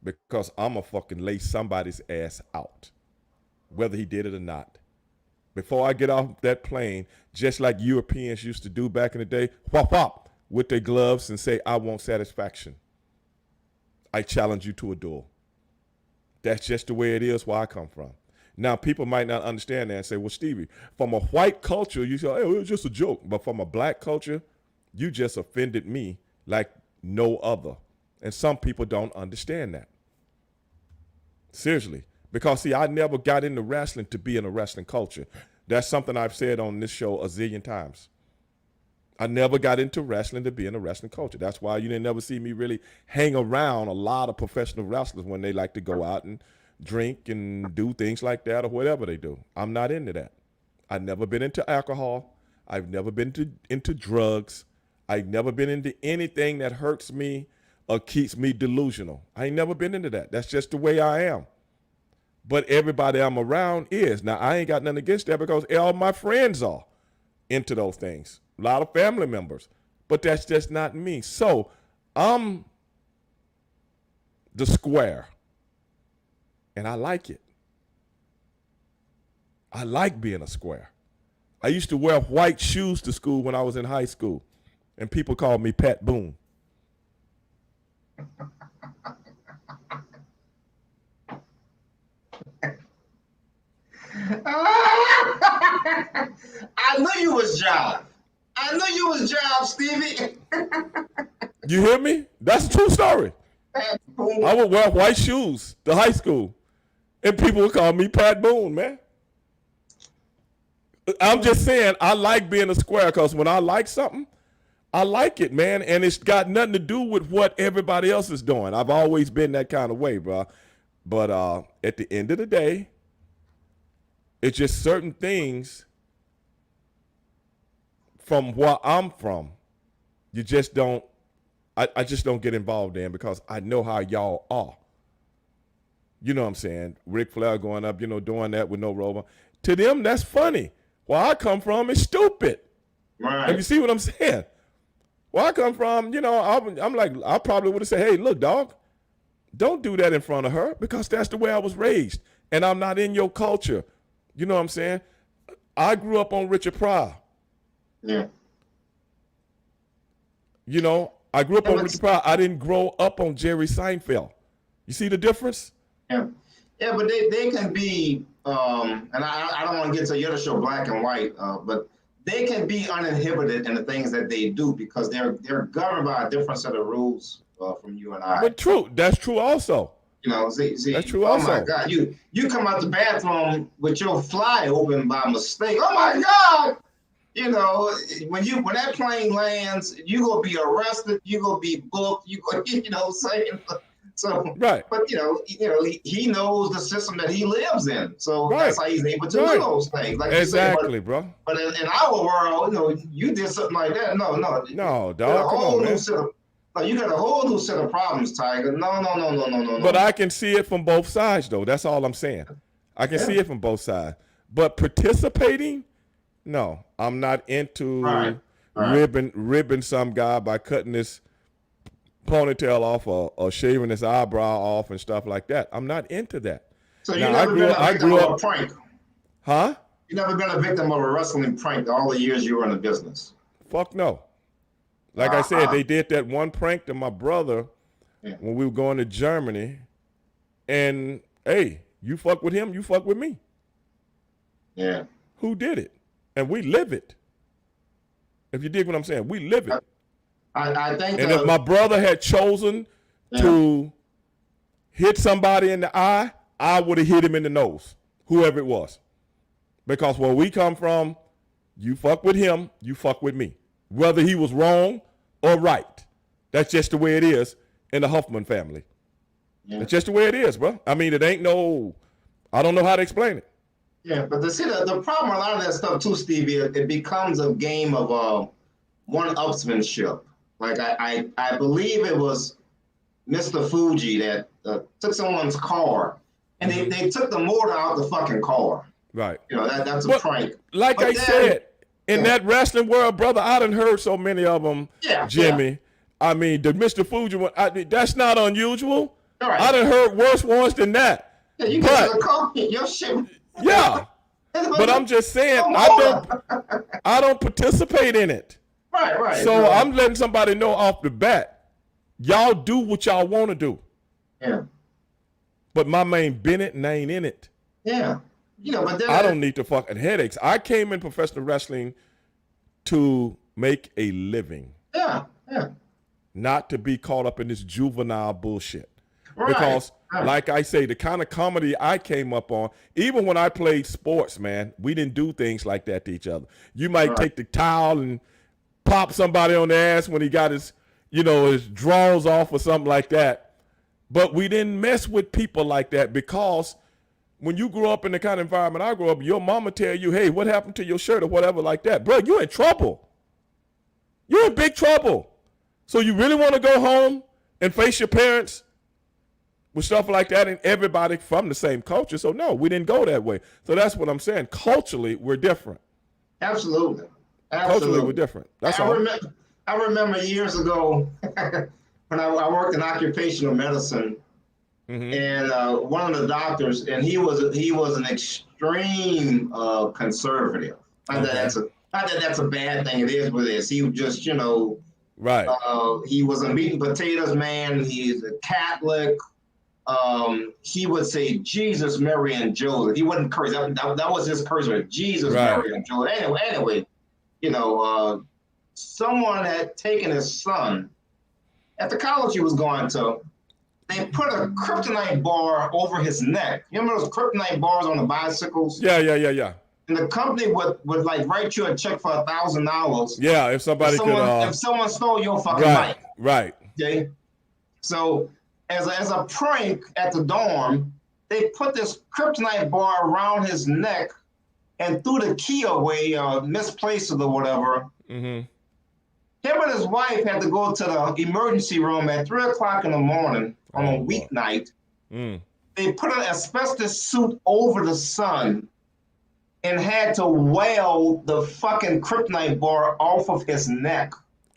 because I'm going to fucking lay somebody's ass out, whether he did it or not. Before I get off that plane, just like Europeans used to do back in the day, whop, whop, with their gloves and say, I want satisfaction. I challenge you to a duel. That's just the way it is where I come from. Now, people might not understand that and say, well, Stevie, from a white culture, you say, oh, it was just a joke. But from a black culture, you just offended me like no other. And some people don't understand that. Seriously. Because, see, I never got into wrestling to be in a wrestling culture. That's something I've said on this show a zillion times. I never got into wrestling to be in a wrestling culture. That's why you didn't never see me really hang around a lot of professional wrestlers when they like to go out and drink and do things like that or whatever they do. I'm not into that. I've never been into alcohol. I've never been into drugs. I've never been into anything that hurts me or keeps me delusional. I ain't never been into that. That's just the way I am. But everybody I'm around is. Now, I ain't got nothing against that because all my friends are into those things. A lot of family members. But that's just not me. So I'm the square. And I like it. I like being a square. I used to wear white shoes to school when I was in high school. And people called me Pat Boone. I knew you was John. I knew you was John, Stevie. You hear me? That's a true story. I would wear white shoes to high school, and people would call me Pat Boone, man. I'm just saying I like being a square because when I like something, I like it, man, and it's got nothing to do with what everybody else is doing. I've always been that kind of way, bro. But at the end of the day, it's just certain things from where I'm from. You just don't. I just don't get involved in because I know how y'all are. You know what I'm saying? Ric Flair going up, doing that with no robe. To them, that's funny. Where I come from is stupid. Right. Have you see what I'm saying? Where I come from, I'm like, I probably would have said, hey, look, dog, don't do that in front of her because that's the way I was raised. And I'm not in your culture. You know what I'm saying? I grew up on Richard Pryor. Yeah. I grew up on Richard Pryor. I didn't grow up on Jerry Seinfeld. You see the difference? Yeah. Yeah, but they can be, and I don't want to get to your other show, Black and White, but they can be uninhibited in the things that they do because they're governed by a different set of rules from you and I. But true, that's true also. See, that's true oh also. my God, you come out the bathroom with your fly open by mistake. Oh my God. When that plane lands, you gonna be arrested, you gonna be booked, saying. So, right. But he knows the system that he lives in, so right. that's how he's able to do those things. Like exactly, bro. bro. But in our world, you did something like that. No, dog. Come on, man. You got a whole new set of problems, Tiger. No. But I can see it from both sides, though. That's all I'm saying. I can see it from both sides. But participating, no, I'm not into ribbing some guy by cutting his ponytail off or shaving his eyebrow off and stuff like that. I'm not into that. So you never been a victim of a prank? Huh? You never been a victim of a wrestling prank all the years you were in the business? Fuck no. Like I said, they did that one prank to my brother when we were going to Germany. And, hey, you fuck with him, you fuck with me. Yeah. Who did it? And we live it. If you dig what I'm saying, we live it. I think. And if my brother had chosen to hit somebody in the eye, I would have hit him in the nose, whoever it was. Because where we come from, you fuck with him, you fuck with me. Whether he was wrong or right. That's just the way it is in the Huffman family. Yeah. It's just the way it is, bro. I mean, it ain't I don't know how to explain it. Yeah, but the problem with a lot of that stuff too, Stevie, it becomes a game of one-upsmanship. Like I believe it was Mr. Fuji that took someone's car, and they took the motor out the fucking car. Right. That's a prank. Like I said, in that wrestling world, brother, I done heard so many of them, Jimmy. Yeah. I mean, the Mr. Fuji one, that's not unusual. Right. I done heard worse ones than that. Yeah, you get to the car, your shit. Yeah. But I'm just saying, I don't participate in it. Right. So I'm letting somebody know off the bat, y'all do what y'all want to do. Yeah. But my man Bennett and I ain't in it. Yeah. But I don't need the fucking headaches. I came in professional wrestling to make a living. Yeah. Not to be caught up in this juvenile bullshit. Right. Because, like I say, the kind of comedy I came up on, even when I played sports, man, we didn't do things like that to each other. You might take the towel and pop somebody on the ass when he got his drawers off or something like that. But we didn't mess with people like that because when you grew up in the kind of environment I grew up, your mama tell you, hey, what happened to your shirt or whatever like that? Bro, you're in trouble. You're in big trouble. So you really want to go home and face your parents with stuff like that and everybody from the same culture? So no, we didn't go that way. So that's what I'm saying. Culturally, we're different. Absolutely. Culturally, we're different. That's all. I remember years ago when I worked in occupational medicine, and one of the doctors, and he was an extreme conservative. Not that that's a bad thing. It is what it is. He was just right. He was a meat and potatoes man. He's a Catholic. He would say Jesus, Mary, and Joseph. He wasn't curse. That was his curse word. Jesus, Mary, and Joseph. Anyway, someone had taken his son at the college he was going to. They put a kryptonite bar over his neck. You remember those kryptonite bars on the bicycles? Yeah. and the company would like write you a check for $1,000. Yeah, if somebody If someone stole your fucking right, life. right. Okay. So as a prank at the dorm, they put this kryptonite bar around his neck and threw the key away, misplaced it or whatever. Mm-hmm. Him and his wife had to go to the emergency room at 3:00 in the morning on a weeknight. Mm. They put an asbestos suit over the son and had to weld the fucking kryptonite bar off of his neck.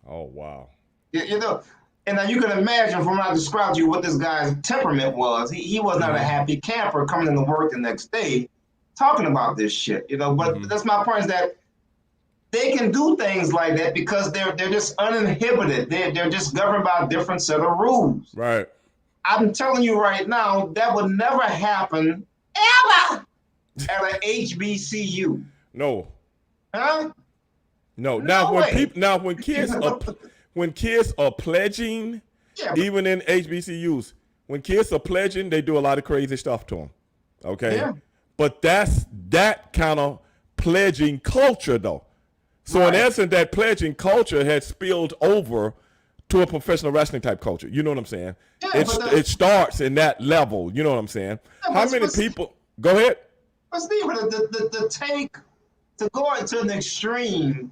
Oh, wow. You know, and now you can imagine from what I described to you what this guy's temperament was. He was not a happy camper coming into work the next day talking about this shit, you know. But that's my point, is that they can do things like that because they're just uninhibited. They're just governed by a different set of rules. Right. I'm telling you right now, that would never happen ever at an HBCU. No. Huh? No. No way. When kids are pledging, even in HBCUs, when kids are pledging, they do a lot of crazy stuff to them. Okay. Yeah. But that's that kind of pledging culture, though. So in essence, that pledging culture has spilled over to a professional wrestling type culture. You know what I'm saying? Yeah, it starts in that level. You know what I'm saying? Yeah, how many people? Go ahead. But Steve, the take to go into an extreme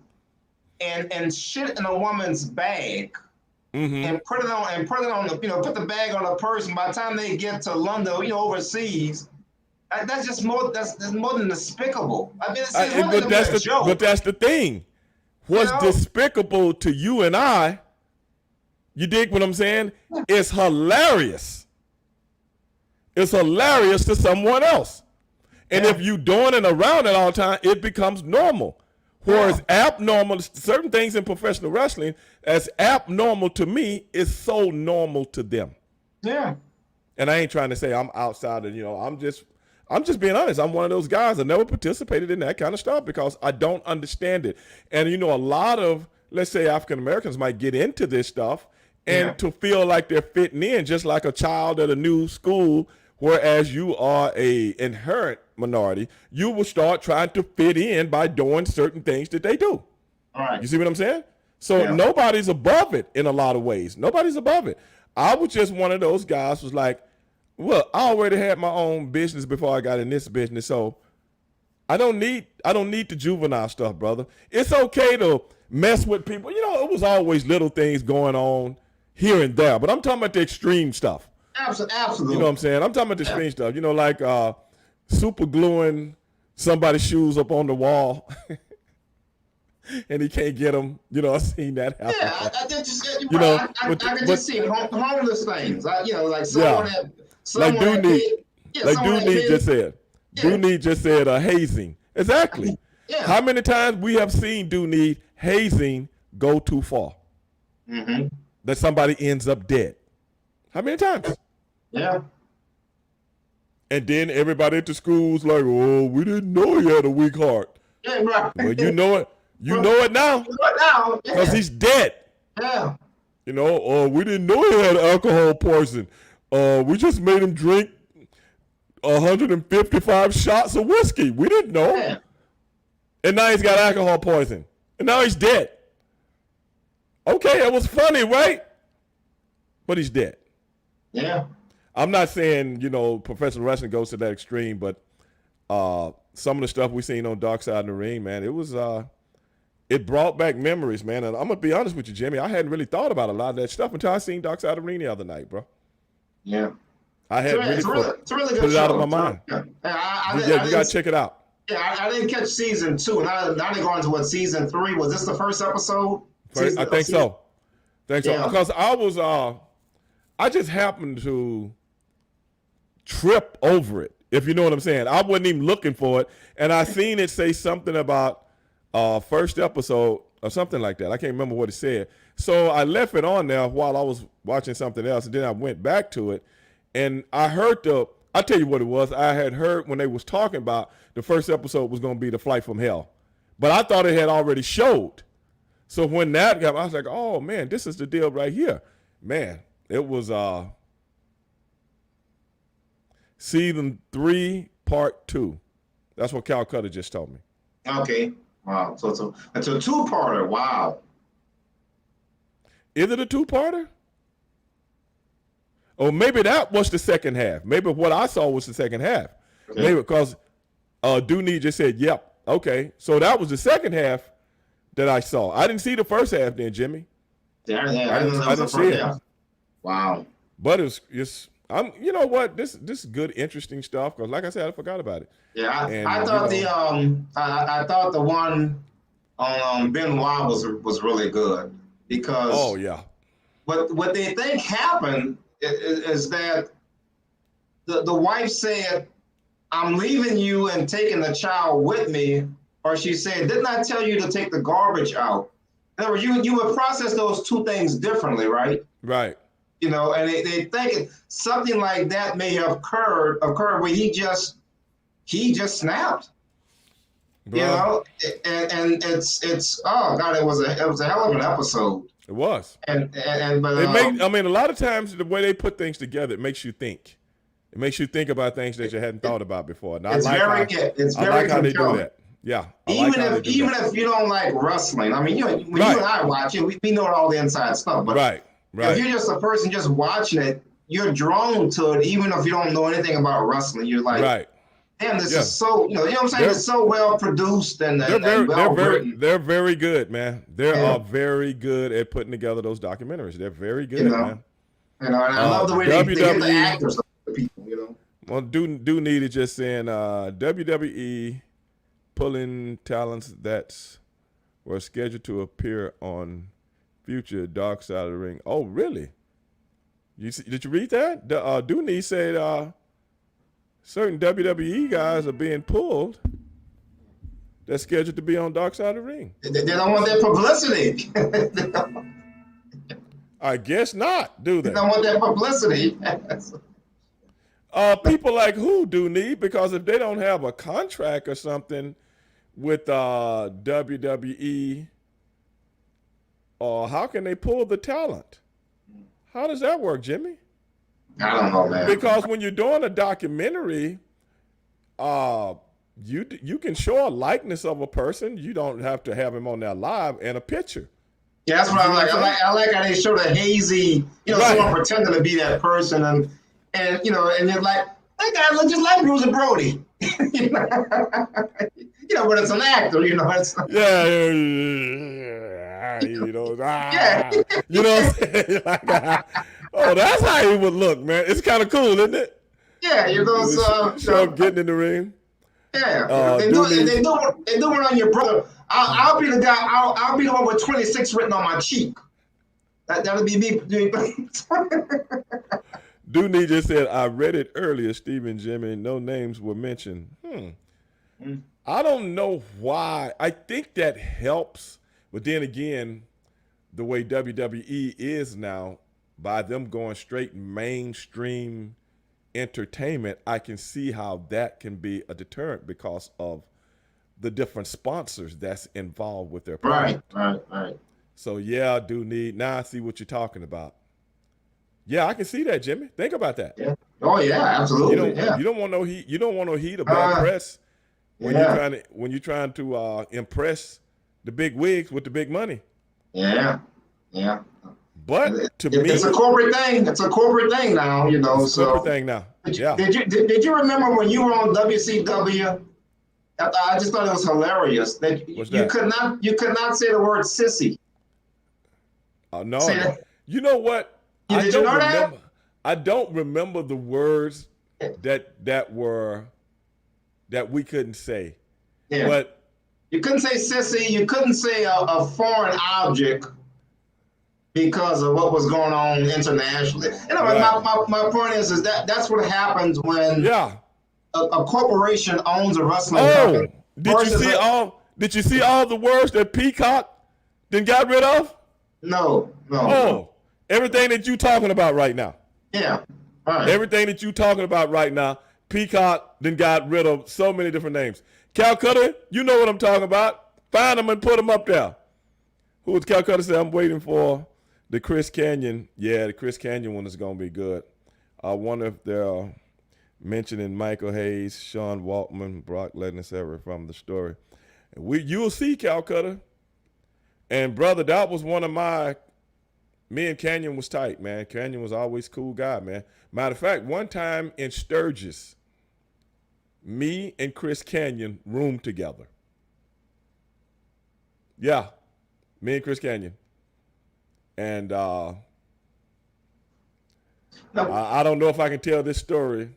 and shit in a woman's bag and put it on the, put the bag on a person. By the time they get to London, overseas, that's just more. That's more than despicable. I mean, it's joke. But that's the thing. What's despicable to you and I? You dig what I'm saying? It's hilarious. It's hilarious to someone else. And if you doing it around it all the time, it becomes normal. Whereas abnormal, certain things in professional wrestling, as abnormal to me, is so normal to them. Yeah. And I ain't trying to say I'm outside of, I'm just being honest. I'm one of those guys that never participated in that kind of stuff because I don't understand it. And, a lot of, let's say, African Americans might get into this stuff and to feel like they're fitting in just like a child at a new school, whereas you are a inherent minority, you will start trying to fit in by doing certain things that they do. All right. You see what I'm saying? So nobody's above it in a lot of ways. Nobody's above it. I was just one of those guys who was like, well, I already had my own business before I got in this business, so I don't need the juvenile stuff, brother. It's okay to mess with people. It was always little things going on here and there, but I'm talking about the extreme stuff. Absolutely. You know what I'm saying? I'm talking about the extreme stuff. Like super gluing somebody's shoes up on the wall and he can't get them. I've seen that happen. Yeah, I can just see homeless things. Like someone that... Like Dude just said hazing. Exactly. Yeah. How many times we have seen Dude hazing go too far? That somebody ends up dead. How many times? Yeah. And then everybody at the school's like, oh, we didn't know he had a weak heart. Yeah, right. Well, you know it. You know it now. Because he's dead. Yeah. Or we didn't know he had alcohol poison. We just made him drink 155 shots of whiskey. We didn't know. Yeah. And now he's got alcohol poison. And now he's dead. Okay, it was funny, right? But he's dead. Yeah. I'm not saying, professional wrestling goes to that extreme, but some of the stuff we seen on Dark Side of the Ring, man, it was it brought back memories, man. And I'm gonna be honest with you, Jimmy, I hadn't really thought about a lot of that stuff until I seen Dark Side of the Ring the other night, bro. Yeah. I had it's a really good put show. it out of my mind. You gotta check it out. Yeah, I didn't catch season 2, and now they're going to season 3. Was this the first episode? I think so. Because I just happened to trip over it, if you know what I'm saying. I wasn't even looking for it, and I seen it say something about first episode or something like that. I can't remember what it said. So I left it on there while I was watching something else, and then I went back to it, and I heard I'll tell you what it was. I had heard when they was talking about the first episode was going to be The Flight from Hell, but I thought it had already showed. So when that got, I was like, oh man, this is the deal right here. Man, it was season 3, part 2. That's what Calcutta just told me. Okay. Wow. So it's a two-parter. Wow. Is it a two-parter? Or maybe that was the second half. Maybe what I saw was the second half. Okay. Maybe because Dooney just said, "Yep, okay." So that was the second half that I saw. I didn't see the first half then, Jimmy. Yeah, I didn't see it. Wow. But it's you know what? This is good, interesting stuff. Because like I said, I forgot about it. Yeah, I thought I thought the one on Benoit was really good because. Oh yeah. What they think happened is that the wife said, "I'm leaving you and taking the child with me," or she said, "Didn't I tell you to take the garbage out?" In other words, you would process those two things differently, right? Right. You know, and they think something like that may have occurred where he just snapped. Bro. You know, and it's oh God, it was a hell of an episode. It was. But I mean, a lot of times the way they put things together, it makes you think. It makes you think about things that you hadn't thought about before. And it's very how they do that. Yeah. Even if you don't like wrestling, I mean, when you and I watch it, we know all the inside stuff. But right. If you're just a person just watching it, you're drawn to it, even if you don't know anything about wrestling. You're like, right. Damn, this is so, you know what I'm saying? It's so well produced and well written. They're very good, man. They are very good at putting together those documentaries. They're very good, man. You know, and I love the way they get the actors, the people, you know. Well, do need it just saying WWE pulling talents that were scheduled to appear on future Dark Side of the Ring. Oh, really? Did you read that? Dooney said certain WWE guys are being pulled. They're scheduled to be on Dark Side of the Ring. They don't want that publicity. I guess not, do they? They don't want that publicity. People like who do need, because if they don't have a contract or something with WWE, how can they pull the talent? How does that work, Jimmy? I don't know, man. Because when you're doing a documentary, you can show a likeness of a person. You don't have to have him on there live, and a picture. Yeah, that's what I like. I like how they show the hazy, someone pretending to be that person, and you know, and they're like, that guy looks just like Bruce and Brody. you know, but it's an actor. You know, it's you know, you know what I'm saying? Like, oh, that's how he would look, man. It's kind of cool, isn't it? Yeah, you know, show him getting in the ring. Yeah, they do it on your brother. I'll be the guy. I'll be the one with 26 written on my cheek. That'll be me. Dooney just said, I read it earlier, Stevie and Jimmy. No names were mentioned. I don't know why. I think that helps. But then again, the way WWE is now, by them going straight mainstream entertainment, I can see how that can be a deterrent because of the different sponsors that's involved with their product. Right. So yeah, now I see what you're talking about. Yeah, I can see that, Jimmy. Think about that. Yeah. Oh yeah, absolutely. You don't want no heat. You don't want no heat or bad press when you're trying to impress the big wigs with the big money. Yeah. But it's a corporate thing. It's a corporate thing now, you know. It's a corporate thing now. Yeah. Did you remember when you were on WCW? I just thought it was hilarious that you could not say the word sissy. No. You know what? Did you know that? I don't remember the words that we couldn't say. Yeah. But you couldn't say sissy. You couldn't say a foreign object because of what was going on internationally. You know, my point is that's what happens when a corporation owns a wrestling company. Did you see all the words that Peacock then got rid of? No. Oh, everything that you talking about right now. Yeah. Right. Everything that you talking about right now, Peacock then got rid of so many different names. Calcutta, you know what I'm talking about. Find them and put them up there. Who was Calcutta said, I'm waiting for the Chris Canyon. Yeah, the Chris Canyon one is going to be good. I wonder if mentioning Michael Hayes, Sean Waltman, Brock Lesnar, etc. from the story. You'll see Calcutta. And brother, that was one of me and Canyon was tight, man. Canyon was always a cool guy, man. Matter of fact, one time in Sturgis, me and Chris Canyon roomed together. Yeah, me and Chris Canyon. And I don't know if I can tell this story.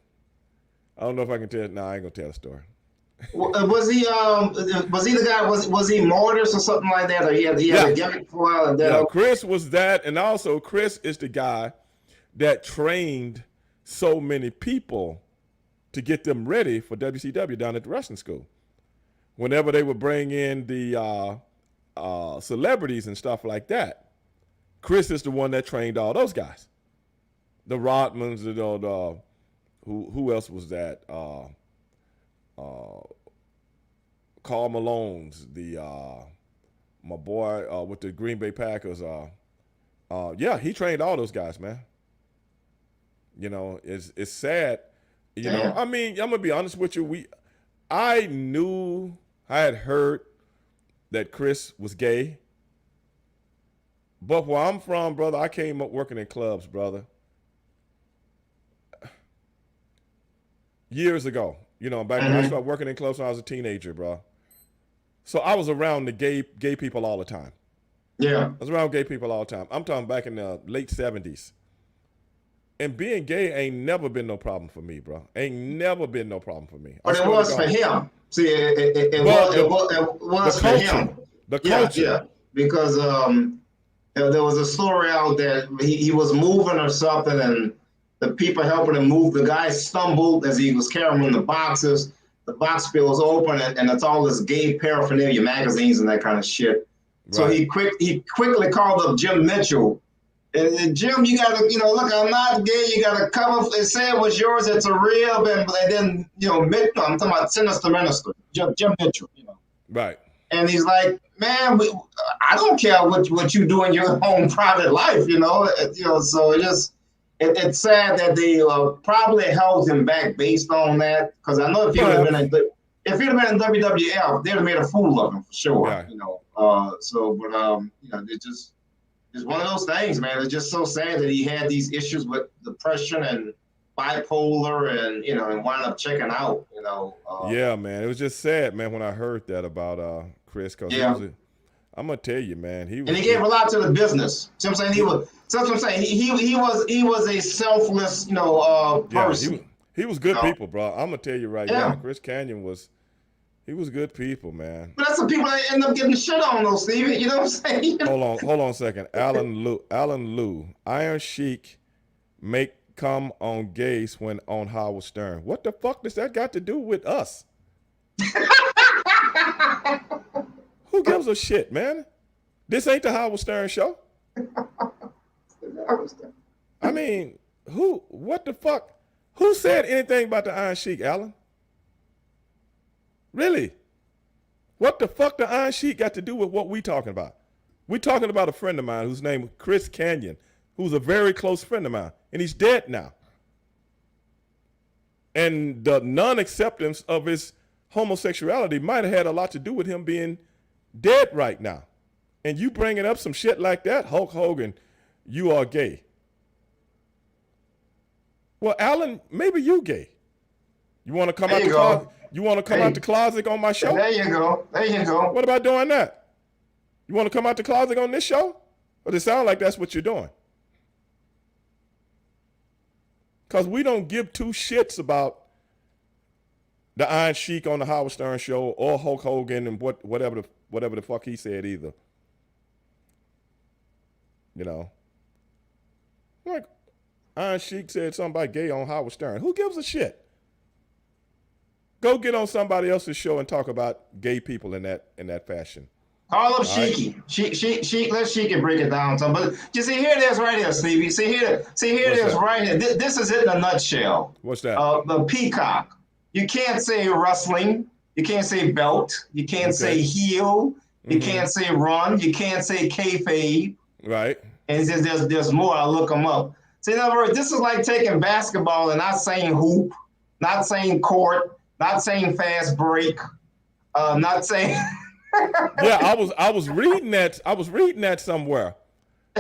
I don't know if I can tell it. No, I ain't gonna tell the story. Was he the guy? Was he Mortis or something like that? Or he had a gimmick for a while. And then yeah, Chris was that, and also Chris is the guy that trained so many people to get them ready for WCW down at the wrestling school. Whenever they would bring in the celebrities and stuff like that, Chris is the one that trained all those guys. The Rodmans, who else was that? Carl Malone's, my boy with the Green Bay Packers. Yeah, he trained all those guys, man. You know, it's sad. You know, I mean, I'm gonna be honest with you. I had heard that Chris was gay, but where I'm from, brother, I came up working in clubs, brother. Years ago, you know, back when I started working in clubs when I was a teenager, bro. So I was around the gay people all the time. Yeah. I was around gay people all the time. I'm talking back in the late 70s. And being gay ain't never been no problem for me, bro. Ain't never been no problem for me. But it was for him. See, it was for him. The culture. Yeah. Because there was a story out that he was moving or something, and the people helping him move, the guy stumbled as he was carrying the boxes. The box spills open, and it's all this gay paraphernalia, magazines and that kind of shit. Right. So he quickly called up Jim Mitchell. And Jim, you gotta, look, I'm not gay. You gotta cover. They say it was yours. It's a rib, and then, I'm talking about Sinister Minister, Jim Mitchell. Right. And he's like, man, I don't care what you do in your own private life, So it's sad that they probably held him back based on that, because I know if he'd have been in WWF, they'd have made a fool of him for sure. Yeah. It's one of those things, man. It's just so sad that he had these issues with depression and bipolar, and wound up checking out. Yeah, man. It was just sad, man, when I heard that about Chris. Cause I'm gonna tell you, man. He gave a lot to the business. See what I'm saying? He was a selfless, person. He was good people, bro. I'm gonna tell you right now, Chris Canyon was good people, man. But that's the people that end up getting shit on, though, Stevie. You know what I'm saying? Hold on a second. Alan Lou, Iron Sheik make come on gays when on Howard Stern. What the fuck does that got to do with us? Who gives a shit, man? This ain't the Howard Stern show. I mean, what the fuck? Who said anything about the Iron Sheik, Alan? Really? What the fuck the Iron Sheik got to do with what we talking about? We talking about a friend of mine whose name is Chris Canyon, who's a very close friend of mine, and he's dead now. And the non-acceptance of his homosexuality might have had a lot to do with him being dead right now. And you bringing up some shit like that, Hulk Hogan, you are gay. Well, Alan, maybe you gay. You want to come out the closet? You want to come out the closet on my show? There you go. What about doing that? You want to come out the closet on this show? Or does it sound like that's what you're doing? Because we don't give two shits about the Iron Sheik on the Howard Stern show or Hulk Hogan and whatever the fuck he said either. Like Iron Sheik said something about gay on Howard Stern. Who gives a shit? Go get on somebody else's show and talk about gay people in that fashion. Call up Sheiky. Right. Let Sheiky break it down. But you see, here it is right here, Stevie. See here it is right here. This is it in a nutshell. What's that? The peacock. You can't say wrestling. You can't say belt. You can't say heel. You can't say run. You can't say kayfabe. Right. And there's more. I'll look them up. See, in other words, this is like taking basketball and not saying hoop. not saying court, not saying fast break, not saying. Yeah, I was reading that. I was reading that somewhere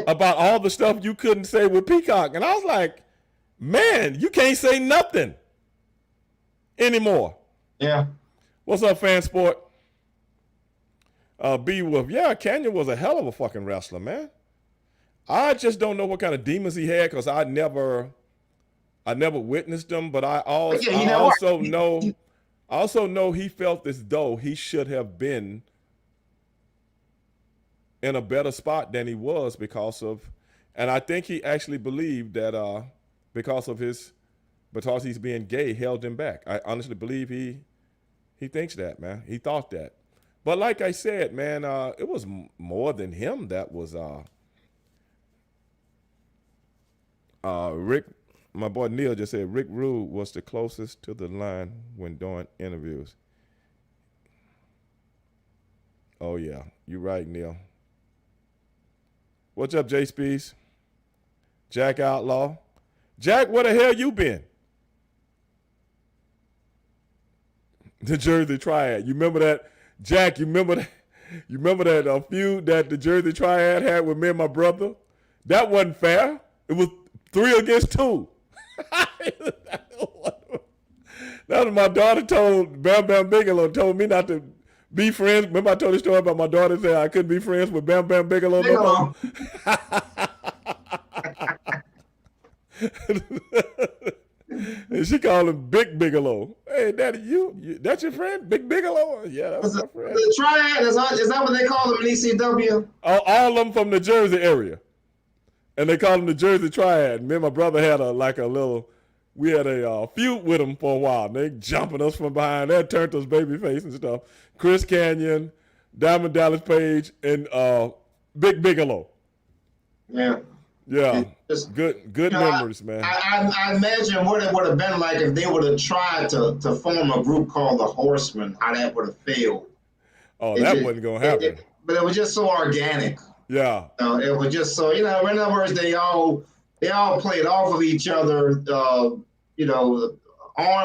about all the stuff you couldn't say with Peacock, and I was like, man, you can't say nothing anymore. Yeah. What's up, fan sport? B Wolf. Yeah, Canyon was a hell of a fucking wrestler, man. I just don't know what kind of demons he had because I never witnessed them, but I also know he felt as though he should have been in a better spot than he was and I think he actually believed that because he's being gay held him back. I honestly believe he thinks that, man. He thought that. But like I said, man, it was more than him that was Rick. My boy Neil just said Rick Rude was the closest to the line when doing interviews. Oh yeah, you're right, Neil. What's up, J Speeds? Jack Outlaw. Jack, where the hell you been? The Jersey Triad. You remember that? Jack, you remember that feud that the Jersey Triad had with me and my brother? That wasn't fair. It was 3 against 2. That was my daughter told Bam Bam Bigelow, told me not to be friends. Remember I told the story about my daughter saying I couldn't be friends with Bam Bam Bigelow no more? And she called him Big Bigelow. Hey, Daddy, that's your friend? Big Bigelow? Yeah, that was my friend. The Triad, is that what they call them in ECW? All of them from the Jersey area. And they called them the Jersey Triad. Me and my brother had we had a feud with them for a while. They jumping us from behind. They turned us babyface and stuff. Chris Canyon, Diamond Dallas Page, and Big Bigelow. Yeah. Yeah, good memories, man. I imagine what it would have been like if they would have tried to form a group called the Horsemen, how that would have failed. Oh, that wasn't going to happen. But it was just so organic. Yeah. It was just so, in other words, they all played off of each other. Arn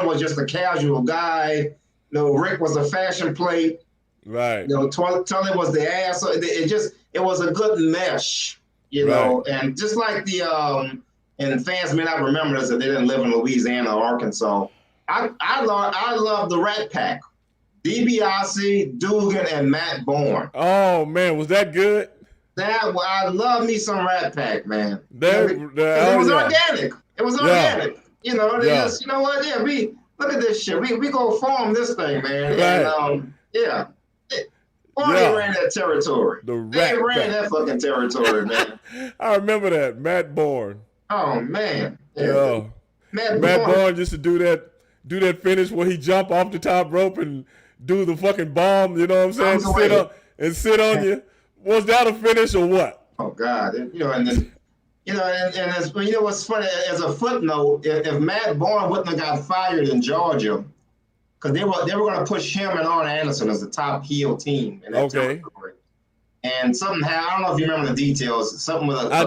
was just a casual guy. Rick was a fashion plate. Right. Tully was the ass. So it was a good mesh. Right. And just like and fans may not remember this if they didn't live in Louisiana or Arkansas. I love the Rat Pack, DiBiase, Dugan, and Matt Bourne. Oh man, was that good? I love me some Rat Pack, man. It was organic. It was organic. Just, you know what? Yeah, we look at this shit. We go form this thing, man. Right. And They ran that territory. They ran that fucking territory, man. I remember that. Matt Bourne. Oh man. Yeah. Matt Bourne used to do that finish where he jump off the top rope and do the fucking bomb, you know what I'm saying? Sit on you. Was that a finish or what? Oh God. And what's funny, as a footnote, if Matt Bourne wouldn't have got fired in Georgia, because they were going to push him and Arn Anderson as the top heel team in that territory. And something happened. I don't know if you remember the details. Something with I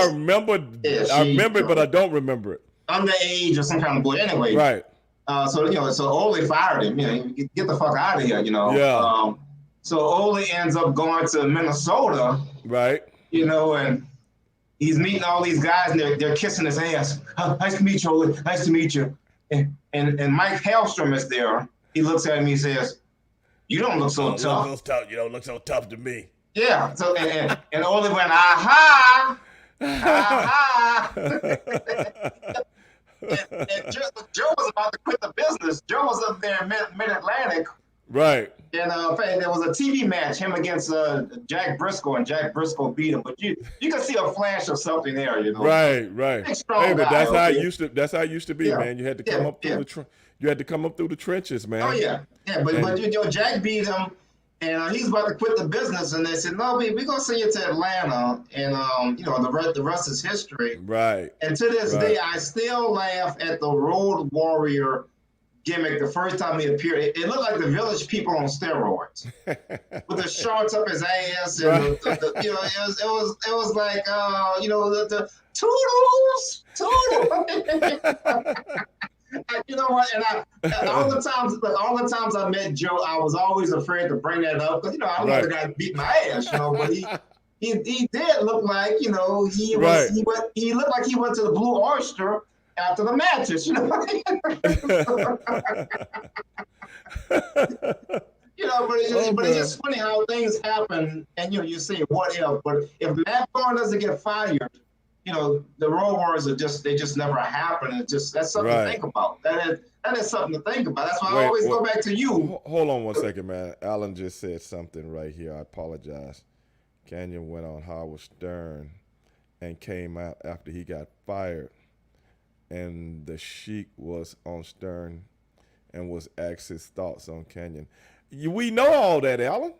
remember it, but I don't remember it. Underage or some kind of boy. Anyway. Right. So Ole fired him. Get the fuck out of here. Yeah. So Ole ends up going to Minnesota. Right. And he's meeting all these guys, and they're kissing his ass. Nice to meet you, Ole. Nice to meet you. And Mike Hellstrom is there. He looks at him. He says, "You don't look so tough. You don't look so tough to me." Yeah. So and Ole went, aha, aha. and Joe was about to quit the business. Joe was up there in Mid-Atlantic. Right. And there was a TV match, him against Jack Briscoe, and Jack Briscoe beat him. But you can see a flash of something there, Right. Big, strong guy, that's how it used to be, man. You had to come up through you had to come up through the trenches, man. Oh yeah. But Jack beat him, and he's about to quit the business, and they said, "No, we're gonna send you to Atlanta," and the rest is history. Right. And to this day, I still laugh at the Road Warrior gimmick the first time he appeared. It looked like the Village People on steroids, with the shorts up his ass, and it was like the toodles. know what? And all the times I met Joe, I was always afraid to bring that up because I don't want the guy to beat my ass, But he did look like he looked like he went to the Blue Oyster after the matches, but it's just funny how things happen, and you say what if. But if Matt Thorne doesn't get fired, the Road Warriors they just never happen. That's something to think about. That is something to think about. That's why I always go back to you. Hold on one second, man. Alan just said something right here. I apologize. Canyon went on Howard Stern and came out after he got fired, and the Sheik was on Stern and was asked his thoughts on Canyon. We know all that, Alan.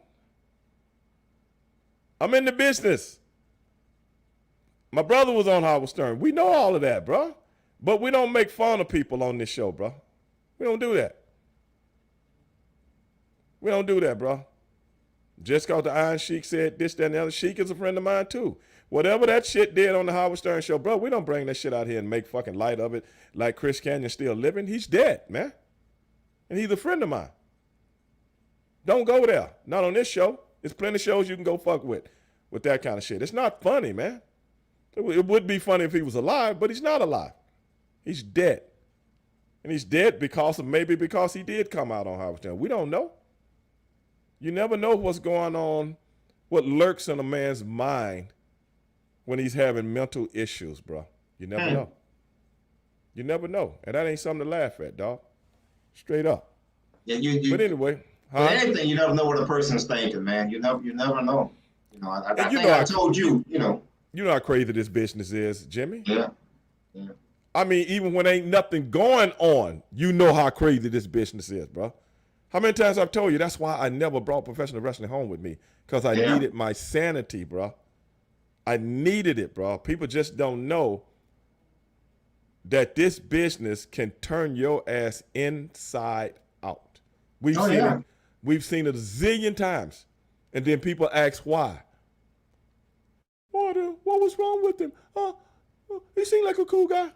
I'm in the business. My brother was on Howard Stern. We know all of that, bro. But we don't make fun of people on this show, bro. We don't do that. We don't do that, bro. Just because the Iron Sheik said this, that, and the other. Sheik is a friend of mine, too. Whatever that shit did on the Howard Stern show, bro, we don't bring that shit out here and make fucking light of it like Chris Canyon's still living. He's dead, man. And he's a friend of mine. Don't go there. Not on this show. There's plenty of shows you can go fuck with that kind of shit. It's not funny, man. It would be funny if he was alive, but he's not alive. He's dead. And he's dead because he did come out on Howard Stern. We don't know. You never know what's going on, what lurks in a man's mind when he's having mental issues, bro. You never know. You never know. And that ain't something to laugh at, dog. Straight up. Yeah, But anyway. Anything, you never know what a person's thinking, man. You never know. I told you, You know how crazy this business is, Jimmy? Yeah. I mean, even when ain't nothing going on, you know how crazy this business is, bro. How many times I've told you that's why I never brought professional wrestling home with me, because I needed my sanity, bro. I needed it, bro. People just don't know that this business can turn your ass inside out. We've seen it a zillion times, and then people ask why. What was wrong with him? He seemed like a cool guy.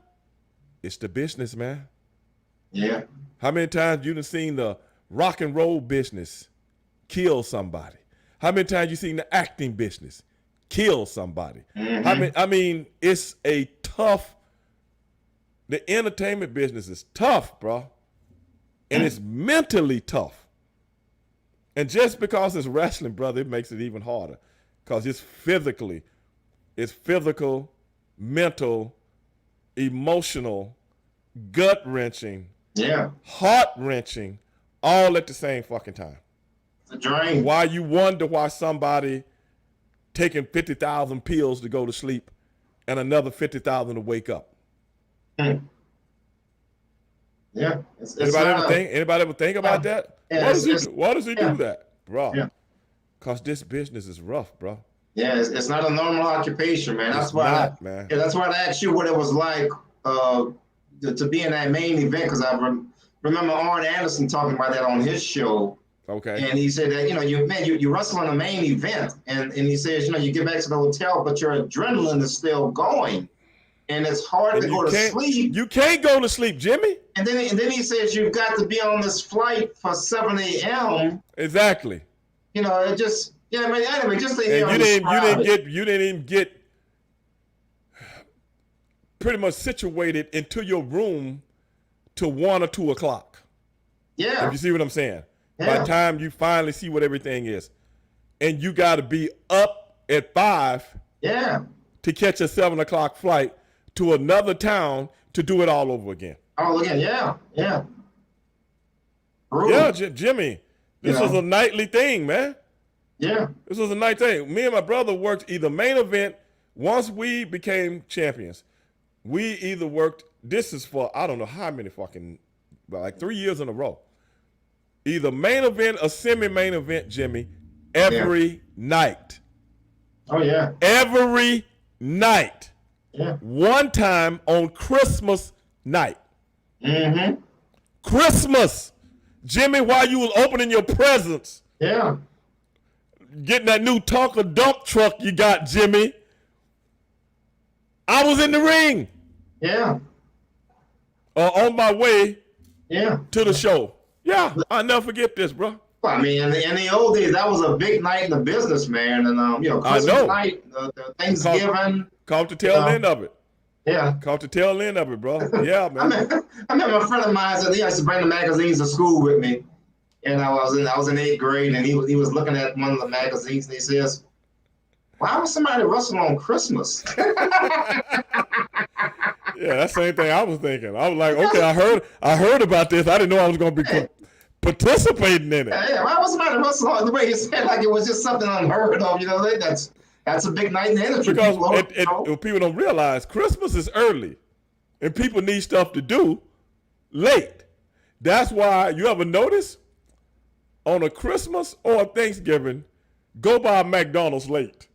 It's the business, man. Yeah. How many times you done seen the rock and roll business kill somebody? How many times you seen the acting business kill somebody? Mm-hmm. It's a tough. The entertainment business is tough, bro, and it's mentally tough. And just because it's wrestling, brother, it makes it even harder, because it's physical, mental, emotional, gut-wrenching, heart-wrenching, all at the same fucking time. It's a drain. Why you wonder why somebody taking 50,000 pills to go to sleep and another 50,000 to wake up. Yeah. Anybody ever think about that? Yeah, why does he do that, bro? Because this business is rough, bro. Yeah, it's not a normal occupation, man. That's why I asked you what it was like to be in that main event, because I remember Arn Anderson talking about that on his show. Okay. And he said that you wrestle in a main event, and he says you get back to the hotel, but your adrenaline is still going, and it's hard to go to sleep. You can't go to sleep, Jimmy. And then he says you've got to be on this flight for 7 a.m. Exactly. It just. Yeah, man. Anyway, just to hear you didn't even get pretty much situated into your room till 1 or 2 o'clock. Yeah. If you see what I'm saying. Yeah. By the time you finally see what everything is, and you got to be up at 5. Yeah. To catch a 7 o'clock flight to another town to do it all over again. Yeah. Brutal. Yeah, Jimmy. This was a nightly thing, man. Yeah. This was a night thing. Me and my brother worked either main event. Once we became champions, we either worked, this is for I don't know how many like 3 years in a row. Either main event or semi-main event, Jimmy, every night. Oh, yeah. Every night. Yeah. One time on Christmas night. Mm-hmm. Christmas. Jimmy, while you was opening your presents. Yeah. Getting that new Tonka dump truck you got, Jimmy. I was in the ring. Yeah. On my way Yeah. to the show. Yeah, I'll never forget this, bro. Well, I mean, in the old days, that was a big night in the business, man. And I Christmas know. night, the Thanksgiving. Caught the tail end of it. Yeah. Caught the tail end of it, bro. Yeah, man. I remember a friend of mine said he used to bring the magazines to school with me, and I was in 8th grade, and he was looking at one of the magazines, and he says, "Why was somebody wrestling on Christmas?" Yeah, that's the same thing I was thinking. I was like, okay, I heard about this. I didn't know I was going to be participating in it. Yeah, why was somebody wrestling on the way he said like it was just something unheard of? That's a big night in the industry. Because people don't realize Christmas is early, and people need stuff to do late. That's why you ever notice on a Christmas or a Thanksgiving, go by McDonald's late.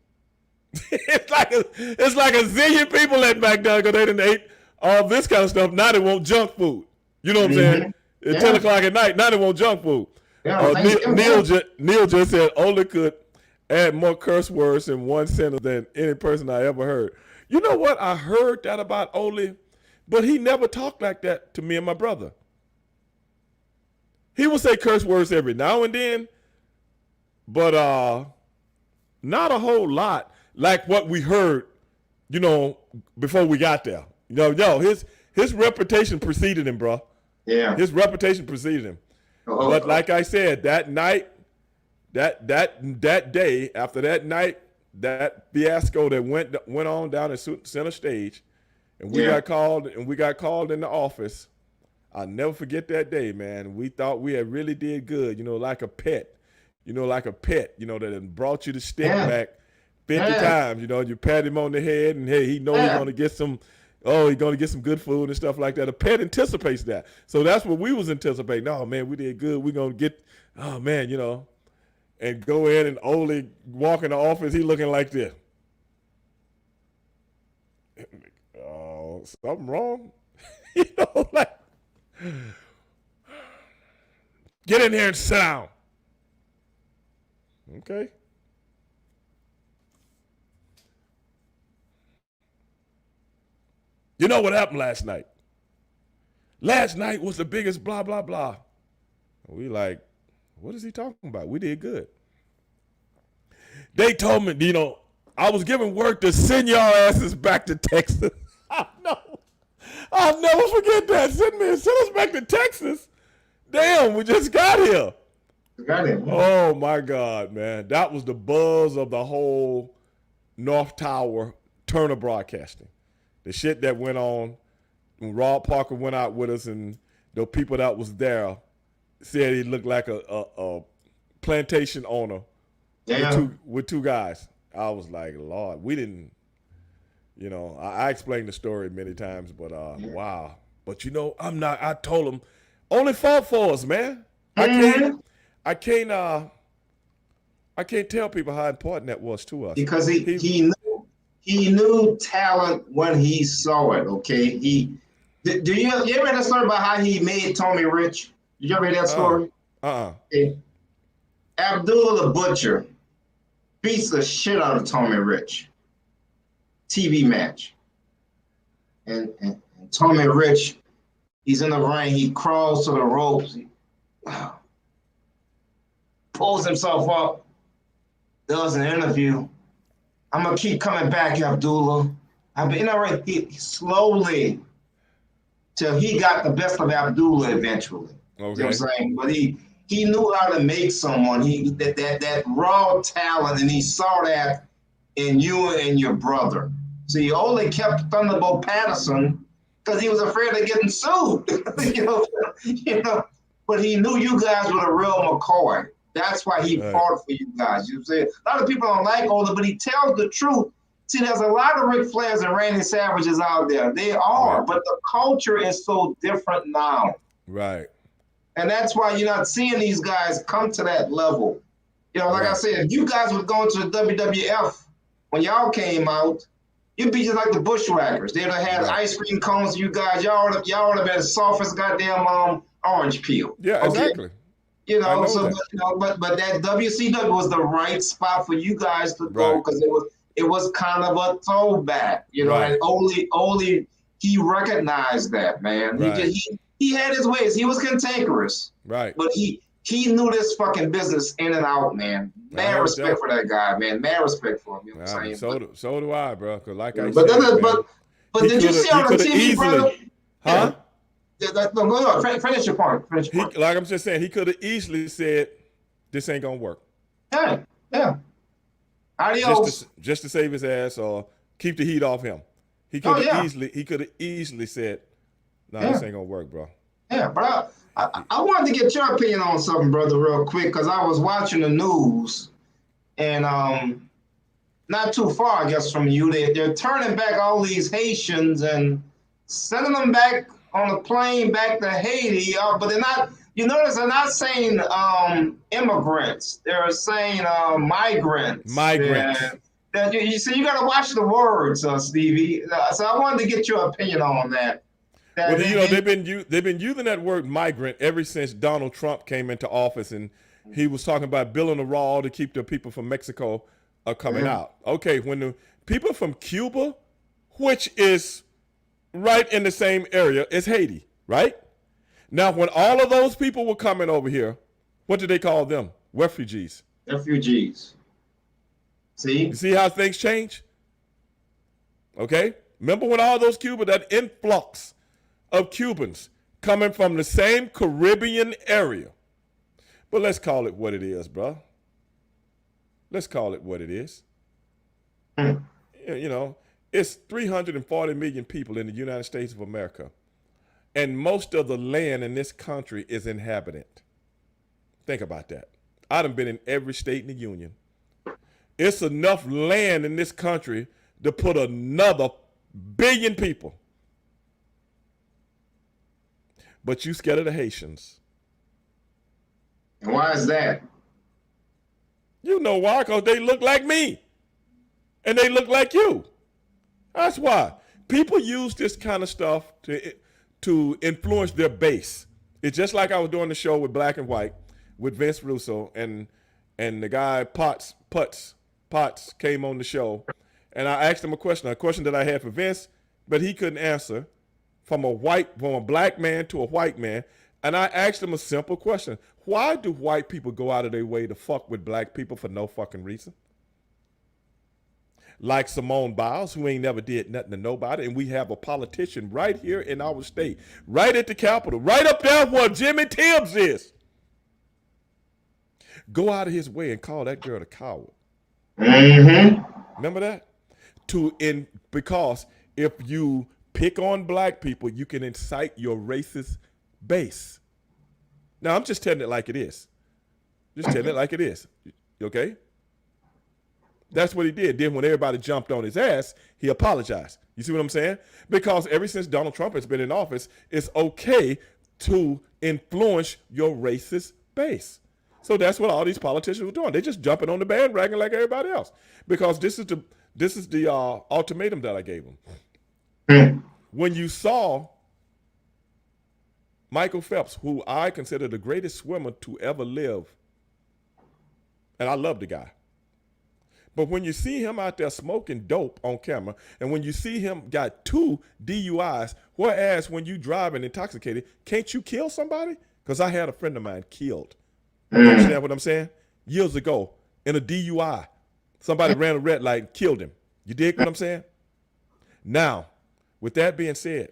it's like a zillion people at McDonald's because they didn't ate all this kind of stuff. Now they want junk food. You know what I'm saying? At 10 o'clock at night, now they want junk food. Yeah, Neil just said Ole could add more curse words in one sentence than any person I ever heard. You know what? I heard that about Ole, but he never talked like that to me and my brother. He would say curse words every now and then, but not a whole lot like what we heard, before we got there. His reputation preceded him, bro. Yeah. His reputation preceded him. But like I said, that night, that day, after that night, that fiasco that went on down at center stage, and we got called in the office. I'll never forget that day, man. We thought we had really did good, like a pet, that had brought you the stick back 50 times. You pat him on the head, and hey, he knows he's gonna get some. Oh, he's gonna get some good food and stuff like that. A pet anticipates that, so that's what we was anticipating. Oh man, we did good. We're gonna get. Oh man, and go in and Ole walk in the office. He looking like this. Oh, something wrong? Like. Get in here and sit down. Okay. You know what happened last night? Last night was the biggest blah, blah, blah. We like, what is he talking about? We did good. They told me, I was giving work to send y'all asses back to Texas. I know. I'll never forget that. Send us back to Texas. Damn, we just got here. Oh my God, man. That was the buzz of the whole North Tower Turner Broadcasting. The shit that went on when Rob Parker went out with us, and the people that was there said he looked like a plantation owner with two guys. I was like, Lord, we didn't. I explained the story many times, but wow. But I told him, only fought for us, man. I can't tell people how important that was to us. Because he knew talent when he saw it, okay? You ever read that story about how he made Tommy rich? Did you ever read that story? Okay. Abdullah the Butcher beats the shit out of Tommy Rich. TV match. And Tommy Rich, he's in the ring, he crawls to the ropes, pulls himself up, does an interview. I'm gonna keep coming back, Abdullah. He slowly till he got the best of Abdullah eventually. Okay. You know what I'm saying? But he knew how to make someone. That raw talent, and he saw that in you and your brother. So he only kept Thunderbolt Patterson because he was afraid of getting sued. But he knew you guys were the real McCoy. That's why he fought for you guys. You know what I'm saying? A lot of people don't like Ola, but he tells the truth. See, there's a lot of Ric Flairs and Randy Savages out there. They are, but the culture is so different now. Right. And that's why you're not seeing these guys come to that level. Like I said, if you guys were going to the WWF when y'all came out, you'd be just like the Bushwhackers. They'd have had ice cream cones. You guys, y'all would have been as soft as goddamn orange peel. Yeah, exactly. But that WCW was the right spot for you guys to go because it was kind of a throwback, and Ole he recognized that, man. Right. He had his ways. He was cantankerous. Right. But he knew this fucking business in and out, man. Mad respect for that guy, man. Mad respect for him. You know what I'm saying? So do I, bro. Because like I But said, that, man, but did you see on the TV, easily, brother? huh? Yeah. No, go on. Finish your point. Finish your point. Like I'm just saying, he could have easily said, "This ain't gonna work." Yeah. Adios. Just to save his ass or keep the heat off him. He could have easily said, "No, this ain't gonna work, bro." Yeah, bro. I wanted to get your opinion on something, brother, real quick, because I was watching the news, and not too far, I guess, from you, they're turning back all these Haitians and sending them back on a plane back to Haiti, but they're not. You notice they're not saying immigrants; they're saying migrants. Migrants. You see, you got to watch the words, Stevie. So I wanted to get your opinion on that. Well, they've been using that word migrant ever since Donald Trump came into office, and he was talking about building a wall to keep the people from Mexico coming out. Okay, when the people from Cuba, which is right in the same area as Haiti, right? Now, when all of those people were coming over here, what did they call them? Refugees. Refugees. See? You see how things change? Okay? Remember when all those Cubans, that influx of Cubans coming from the same Caribbean area. But let's call it what it is, bro. Let's call it what it is. You know, it's 340 million people in the United States of America. And most of the land in this country is inhabited. Think about that. I done been in every state in the union. It's enough land in this country to put another billion people. But you scared of the Haitians. And why is that? You know why? Because they look like me. And they look like you. That's why. People use this kind of stuff to influence their base. It's just like I was doing the show with Black and White with Vince Russo and the guy Potts came on the show, and I asked him a question that I had for Vince, but he couldn't answer, from a black man to a white man. And I asked him a simple question: why do white people go out of their way to fuck with black people for no fucking reason? Like Simone Biles, who ain't never did nothing to nobody, and we have a politician right here in our state, right at the Capitol, right up there where Jimmy Tibbs is. Go out of his way and call that girl a coward. Mm-hmm. Remember that? Because if you pick on black people, you can incite your racist base. Now, I'm just telling it like it is. Just telling it like it is. Okay? That's what he did. Then when everybody jumped on his ass, he apologized. You see what I'm saying? Because ever since Donald Trump has been in office, it's okay to influence your racist base. So that's what all these politicians were doing. They're just jumping on the bandwagon like everybody else. Because this is the ultimatum that I gave them. When you saw Michael Phelps, who I consider the greatest swimmer to ever live, and I love the guy. But when you see him out there smoking dope on camera, and when you see him got 2 DUIs, whereas when you driving intoxicated, can't you kill somebody? Because I had a friend of mine killed. You understand what I'm saying? Years ago, in a DUI, somebody ran a red light and killed him. You dig what I'm saying? Now, with that being said,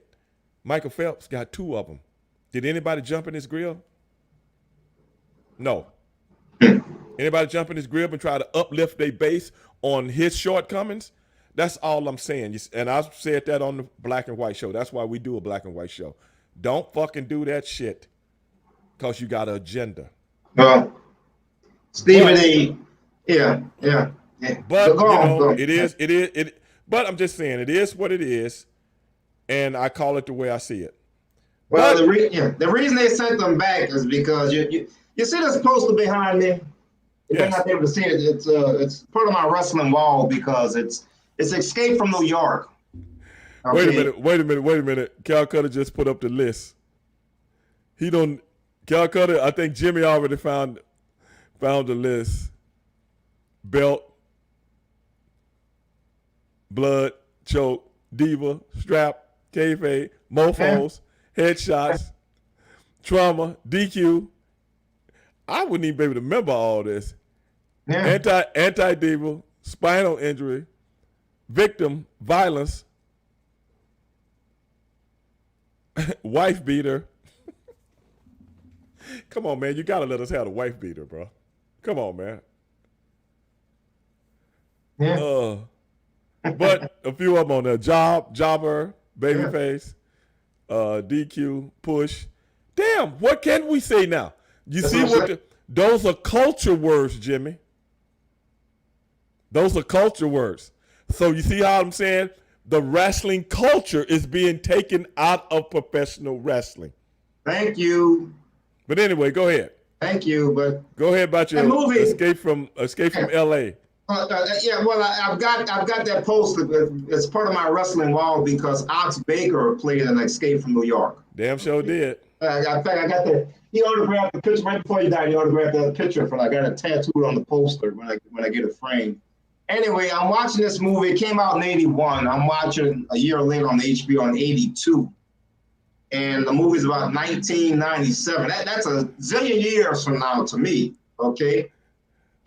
Michael Phelps got 2 of them. Did anybody jump in his grill? No. Anybody jump in his grill and try to uplift their base on his shortcomings? That's all I'm saying. And I've said that on the Black and White show. That's why we do a Black and White show. Don't fucking do that shit because you got an agenda. Well, Stephen, yeah. But it is. But I'm just saying, it is what it is, and I call it the way I see it. Well, the reason they sent them back is because you see this poster behind me. You may not be able to see it. It's part of my wrestling wall because it's Escape from New York. Okay. Wait a minute. Calcutta just put up the list. Calcutta, I think Jimmy already found the list. Belt, blood, choke, diva, strap, kayfabe, mofos, headshots. trauma, DQ. I wouldn't even be able to remember all this. Yeah. Anti-diva, spinal injury, victim, violence, wife beater. Come on, man. You got to let us have a wife beater, bro. Come on, man. Yeah. But a few of them on there. Jobber, Yeah. babyface, DQ, push. Damn, what can we say now? You That's see what I'm what those are culture words, Jimmy. Those are culture words. So you see how I'm saying the wrestling culture is being taken out of professional wrestling. Thank you. But anyway, go ahead. Thank you. But Go ahead about your movie, escape from L.A. yeah, well, I've got that poster. It's part of my wrestling wall because Ox Baker played an Escape from New York. Damn sure did. In fact, I got he autographed the picture right before he died. He autographed the picture for. I got it tattooed on the poster when I get it framed. Anyway, I'm watching this movie. It came out in '81. I'm watching a year later on HBO in '82, and the movie's about 1997. That's a zillion years from now to me. Okay.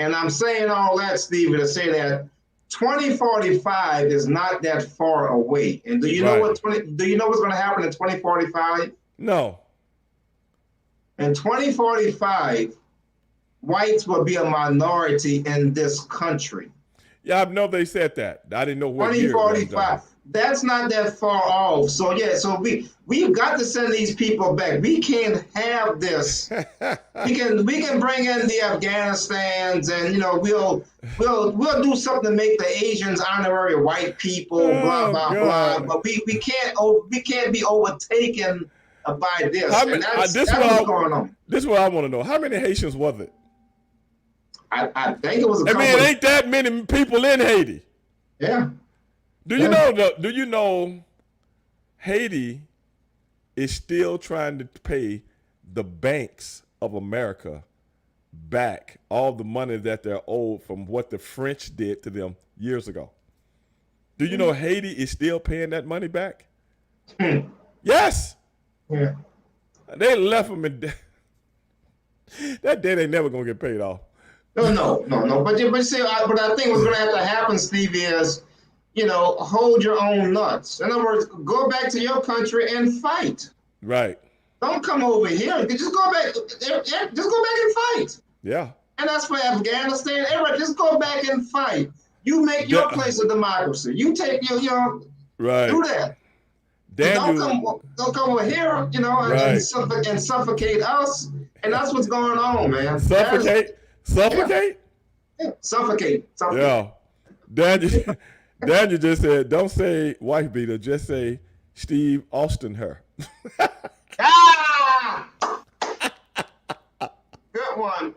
And I'm saying all that, Stevie, to say that 2045 is not that far away. And do you know what's going to happen in 2045? No. In 2045, whites will be a minority in this country. Yeah, I know they said that. I didn't know what year. 2045. That's not that far off. So yeah, so we've got to send these people back. We can't have this. we can bring in the Afghanistans, and we'll do something to make the Asians honorary white people, blah blah blah. But we can't be overtaken by this. That's what's going on. This is what I want to know. How many Haitians was it? I think it was a couple. It ain't that many people in Haiti. Yeah. Do you know Haiti is still trying to pay the banks of America back all the money that they're owed from what the French did to them years ago? Do you know Haiti is still paying that money back? Yes. Yeah. They left them in debt. That debt ain't never gonna get paid off. No. But see, but I think what's gonna have to happen, Stevie, is hold your own nuts. In other words, go back to your country and fight. Right. Don't come over here. Just go back. Just go back and fight. Yeah. And that's for Afghanistan. Everybody, just go back and fight. You make your place a democracy. You take your right. Do that. Don't come over here, and suffocate us. And that's what's going on, man. Suffocate. Yeah. Suffocate. Yeah. Daniel just said, don't say wife beater, just say Steve Austin her. Ah! Good one.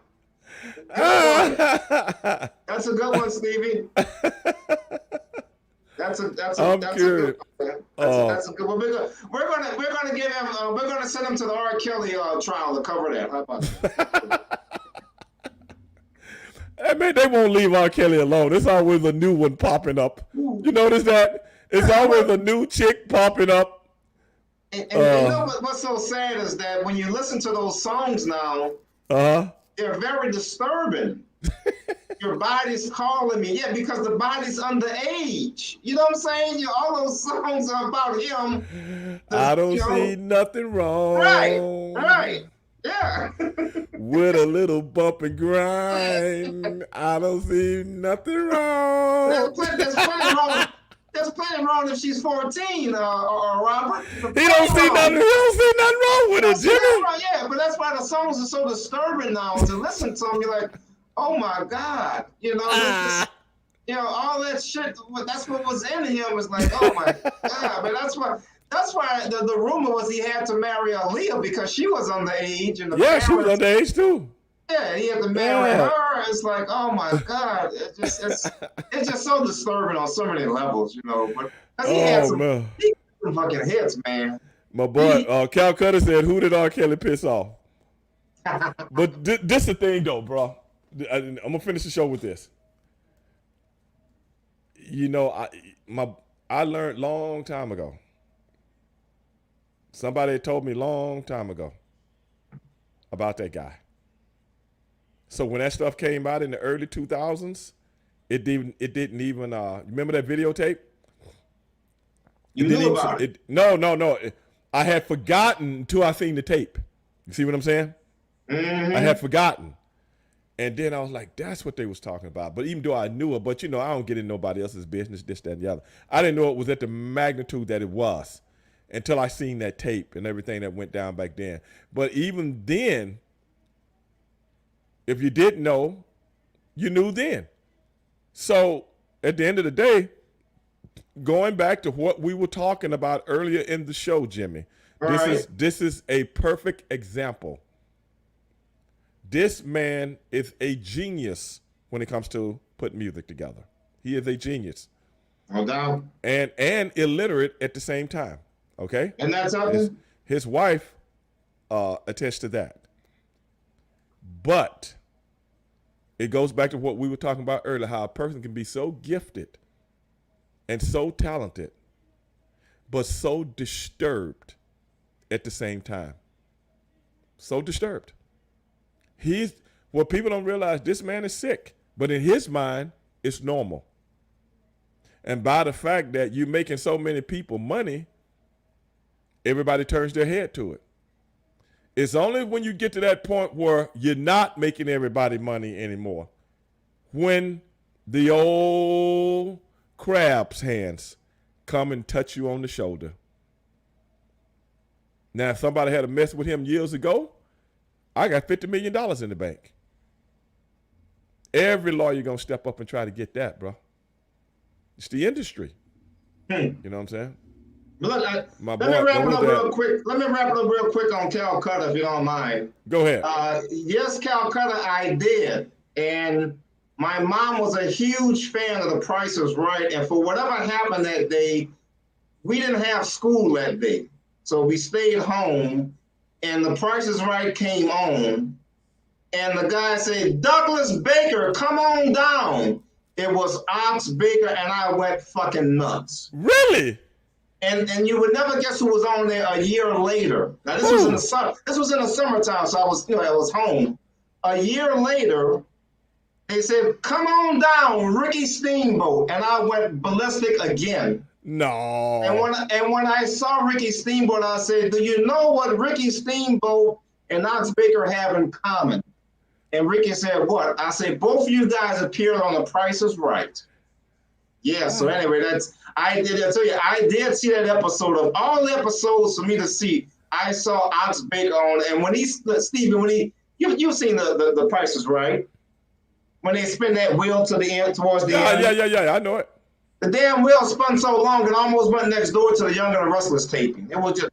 That's a good one, Stevie. That's a good one. That's a good one. We're gonna give him. We're gonna send him to the R. Kelly trial to cover that. How about that? I mean, they won't leave R. Kelly alone. There's always a new one popping up. You notice that? It's always a new chick popping up. And you know what's so sad is that when you listen to those songs now, they're very disturbing. Your body's calling me. Yeah, because the body's underage. You know what I'm saying? All those songs are about him. I don't see nothing wrong. Right. Yeah. With a little bump and grind, I don't see nothing wrong. There's plenty wrong if she's 14, Robert. He don't see nothing wrong with it, Jimmy. Yeah, but that's why the songs are so disturbing now. To listen to them, you're like, oh my God, all that shit. That's what was in him. Was like, oh my God. But that's why the rumor was he had to marry Aaliyah because she was underage. And she was underage too. Yeah, he had to marry her. It's like, oh my God, it's just so disturbing on so many levels, But he had some fucking hits, man. My boy, Cal Cutter said, "Who did R. Kelly piss off?" But this the thing, though, bro. I'm gonna finish the show with this. I learned long time ago. Somebody told me long time ago. about that guy. So when that stuff came out in the early 2000s, it didn't even remember that videotape? You knew about it. No. I had forgotten until I seen the tape. You see what I'm saying? Mm-hmm. I had forgotten. And then I was like, that's what they was talking about. But even though I knew it, but I don't get in nobody else's business, this, that, and the other. I didn't know it was at the magnitude that it was until I seen that tape and everything that went down back then. But even then, if you didn't know, you knew then. So at the end of the day, going back to what we were talking about earlier in the show, Jimmy, this is a perfect example. This man is a genius when it comes to putting music together. He is a genius. No doubt. And illiterate at the same time. Okay? And that's something? His wife attests to that. But it goes back to what we were talking about earlier, how a person can be so gifted and so talented, but so disturbed at the same time. So disturbed. What people don't realize, this man is sick, but in his mind, it's normal. And by the fact that you're making so many people money, everybody turns their head to it. It's only when you get to that point where you're not making everybody money anymore, when the old crab's hands come and touch you on the shoulder. Now, if somebody had a mess with him years ago, I got $50 million in the bank. Every lawyer going to step up and try to get that, bro. It's the industry. You know what I'm saying? Look, let me wrap it up real quick. Let me wrap it up real quick on Calcutta, if you don't mind. Go ahead. Yes, Calcutta, I did. And my mom was a huge fan of The Price is Right. And for whatever happened that day, we didn't have school that day. So we stayed home. And The Price is Right came on, and the guy said, "Douglas Baker, come on down." It was Ox Baker, and I went fucking nuts. Really? And you would never guess who was on there a year later. Now this was in the summer. This was in the summertime, so I was home. A year later, they said, "Come on down, Ricky Steamboat," and I went ballistic again. No. And when I saw Ricky Steamboat, I said, "Do you know what Ricky Steamboat and Ox Baker have in common?" And Ricky said, "What?" I said, "Both of you guys appeared on The Price is Right." Yeah. So anyway, I did see that episode. Of all the episodes for me to see, I saw Ox Baker on. And when you've seen the Price is Right, when they spin that wheel to the end, towards the end. Yeah. I know it. The damn wheel spun so long it almost went next door to the Young and the Restless taping. It was just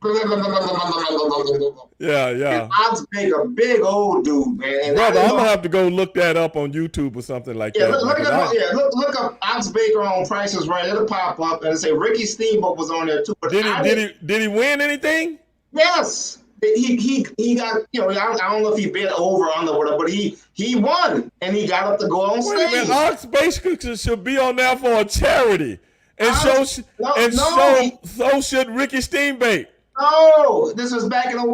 Yeah. And Ox Baker, big old dude, man. And brother, I'm gonna have to go look that up on YouTube or something like that. Look up Ox Baker on Price is Right. It'll pop up and say Ricky Steamboat was on there too. But did he win anything? Yes. He got, I don't know if he bid over or under whatever, but he won and he got up to go on stage. Wait a minute, Ox basically should be on there for a charity, and so should Ricky Steamboat. No, this was back in the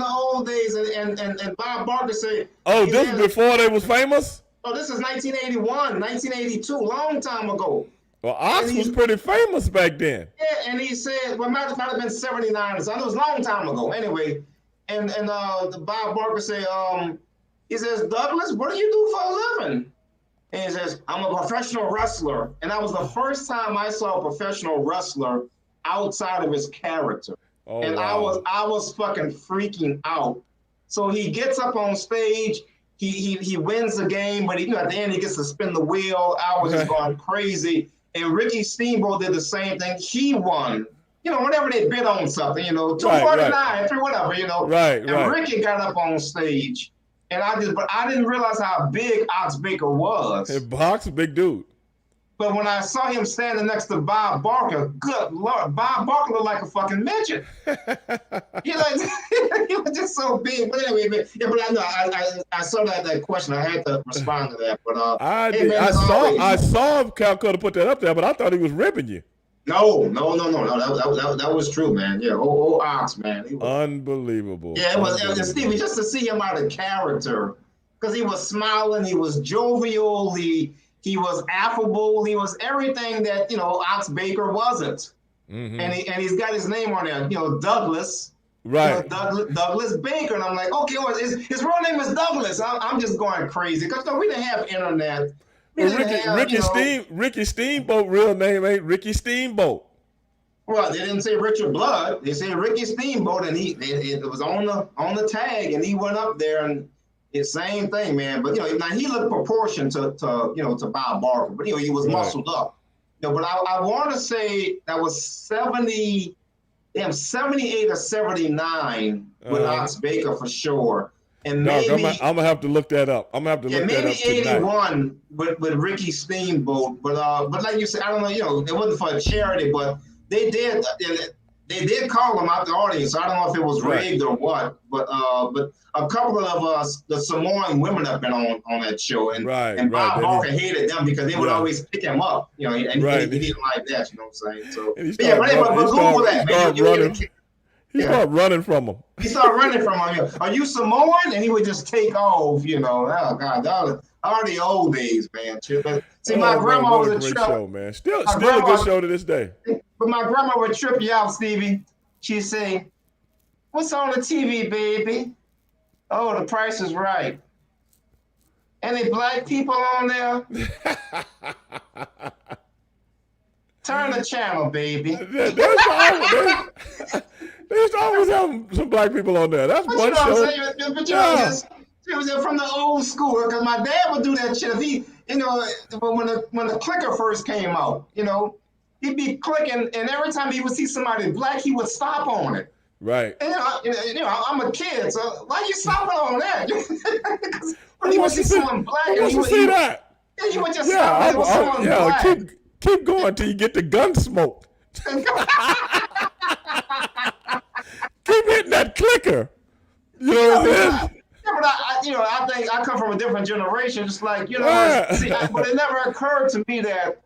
old days, and Bob Barker said. Oh, this is before they was famous. Oh, this is 1981, 1982, long time ago. Well, Ox was pretty famous back then. Yeah, and he said, well, might have been 79 or something. It was a long time ago. Anyway, and the Bob Barker said, he says, "Douglas, what do you do for a living?" And he says, "I'm a professional wrestler." And that was the first time I saw a professional wrestler outside of his character. Oh, and wow. I was fucking freaking out. So he gets up on stage. He wins the game, but at the end he gets to spin the wheel. I was just going crazy. And Ricky Steamboat did the same thing. He won. Whenever they bid on something, 249, whatever, Right. And Ricky got up on stage, and I didn't realize how big Ox Baker was. Ox a big dude. But when I saw him standing next to Bob Barker, good Lord, Bob Barker looked like a fucking midget. He was just so big. But anyway, I saw that question. I had to respond to that. But I saw Calcutta put that up there, but I thought he was ripping you. No. That was true, man. Yeah, old Ox, man. He was. Unbelievable. Yeah, it was. And Unbelievable. Stevie, just to see him out of character, because he was smiling, he was jovial, he was affable, he was everything that Ox Baker wasn't. Mm-hmm. And he's got his name on there, Douglas. Right. Douglas Baker, and I'm like, okay, well, his real name is Douglas. I'm just going crazy because we didn't have internet. Well, Ricky Steamboat real name ain't Ricky Steamboat. Well, they didn't say Richard Blood. They said Ricky Steamboat, and it was on the tag, and he went up there, and it's same thing, man. But now he looked proportioned to Bob Barker, but he was muscled up. But I want to say that was 78 or 79 with Ox Baker for sure. And Dog, maybe I'm gonna have to look that up. I'm gonna have to look that up maybe tonight. 81 with Ricky Steamboat. But like you said, I don't know. It wasn't for a charity, but they did call him out the audience. I don't know if it was rigged or what. But a couple of us, the Samoan women, have been on that show, and Bob Barker hated them because they would always pick him up. And he didn't like that. You know what I'm saying? So but Google that, man. He started running from him. He started running from him. Are you Samoan? And he would just take off, Oh, God, that are the old days, man. See, my grandma was a great trip. show, man. Still a good show to this day. But my grandma would trip you out, Stevie. She'd say, "What's on the TV, baby?" "Oh, The Price is Right." "Any black people on there?" "Turn the channel, baby." They used to always have some black people on there. That's one show. It was from the old school, because my dad would do that shit. If he, when the clicker first came out, he'd be clicking, and every time he would see somebody black, he would stop on it. Right. And, I'm a kid, so why are you stopping on that? When he would see someone black, and he would see that. Yeah, he would just stop on someone black. Keep going till you get the gun smoke. Keep hitting that clicker. You know what I'm saying? Yeah, but I think I come from a different generation. Just like but it never occurred to me that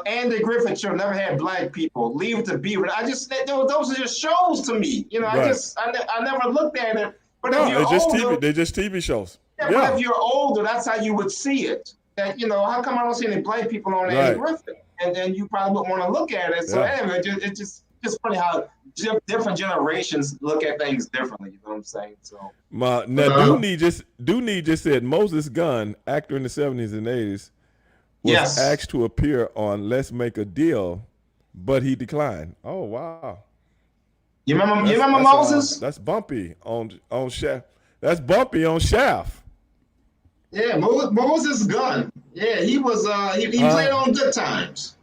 Andy Griffith Show never had black people. Leave It to Beaver. Those are just shows to me. I never looked at it. But if you're older, they're just TV shows. Yeah, but if you're older, that's how you would see it. That how come I don't see any black people on Andy Griffith? And then you probably would want to look at it. So anyway, it's just funny how different generations look at things differently. You know what I'm saying? So now, Dooney just said Moses Gunn, actor in the 70s and 80s, was asked to appear on Let's Make a Deal, but he declined. Oh wow! You remember Moses? That's Bumpy on Shaft. That's Bumpy on Shaft. Yeah, Moses Gunn. Yeah, he was. He played on Good Times.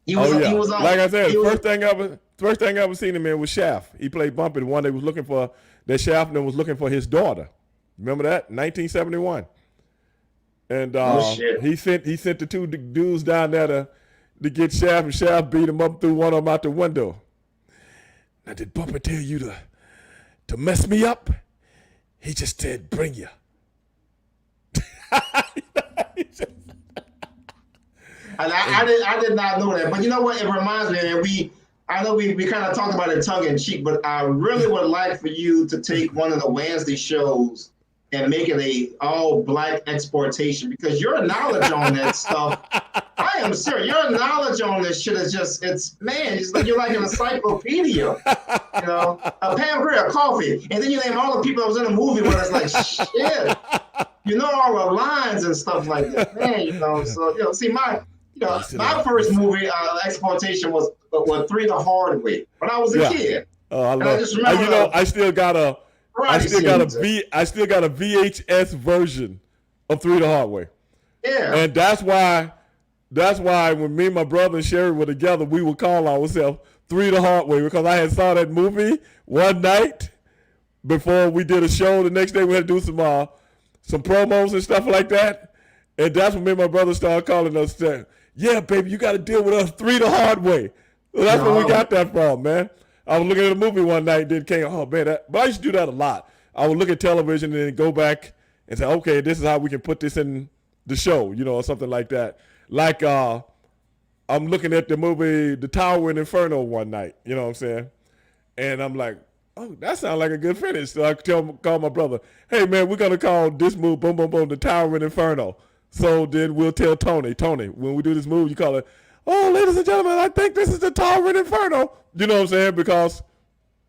He was on. Like I said, first thing I ever seen him in was Shaft. He played Bumpy, the one they was looking for. That Shaft was looking for his daughter. Remember that? 1971. And he sent the two dudes down there to get Shaft, and Shaft beat him up, threw one of them out the window. Now, did Bumpy tell you to mess me up? He just said, "Bring you." I did not know that, but you know what? It reminds me, and I know we kind of talked about it tongue in cheek, but I really would like for you to take one of the Wednesday shows and make it a all black exploitation, because your knowledge on that stuff, I am serious. Your knowledge on this shit is just, it's like you're like an encyclopedia. Pam Grier, Coffee, and then you name all the people that was in the movie where it's like, shit. All the lines and stuff like that, man. So see, my first movie exploitation was 3 the Hard Way when I was a kid. Oh, I love. I just remember. I still got a VHS version of 3 the Hard Way. Yeah, and that's why when me and my brother and Sherry were together, we would call ourselves 3 the Hard Way, because I had saw that movie one night before we did a show. The next day we had to do some promos and stuff like that. And that's when me and my brother started calling us, saying, "Yeah, baby, you got to deal with us 3 the Hard Way." So that's where we got that from, man. I was looking at a movie one night, then came, oh, man, but I used to do that a lot. I would look at television and then go back and say, okay, this is how we can put this in the show, or something like that. Like I'm looking at the movie The Tower in Inferno one night. You know what I'm saying? And I'm like, oh, that sounds like a good finish. So I call my brother, hey, man, we're going to call this movie, boom, boom, boom, The Tower in Inferno. So then we'll tell Tony, when we do this movie, you call it, oh, ladies and gentlemen, I think this is The Tower in Inferno. You know what I'm saying? Because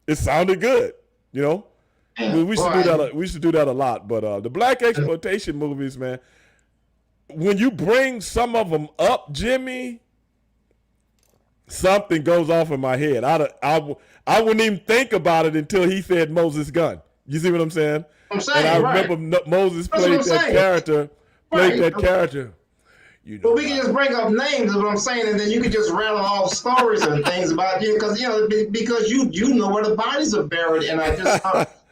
it sounded good, you know? We should do that. We should do that a lot. But the black exploitation movies, man, when you bring some of them up, Jimmy, something goes off in my head. I wouldn't even think about it until he said Moses Gunn. You see what I'm saying? And I remember Moses played that character. You know, but we can just bring up names, is what I'm saying, and then you can just rattle off stories and things about you, because you know where the bodies are buried, and I just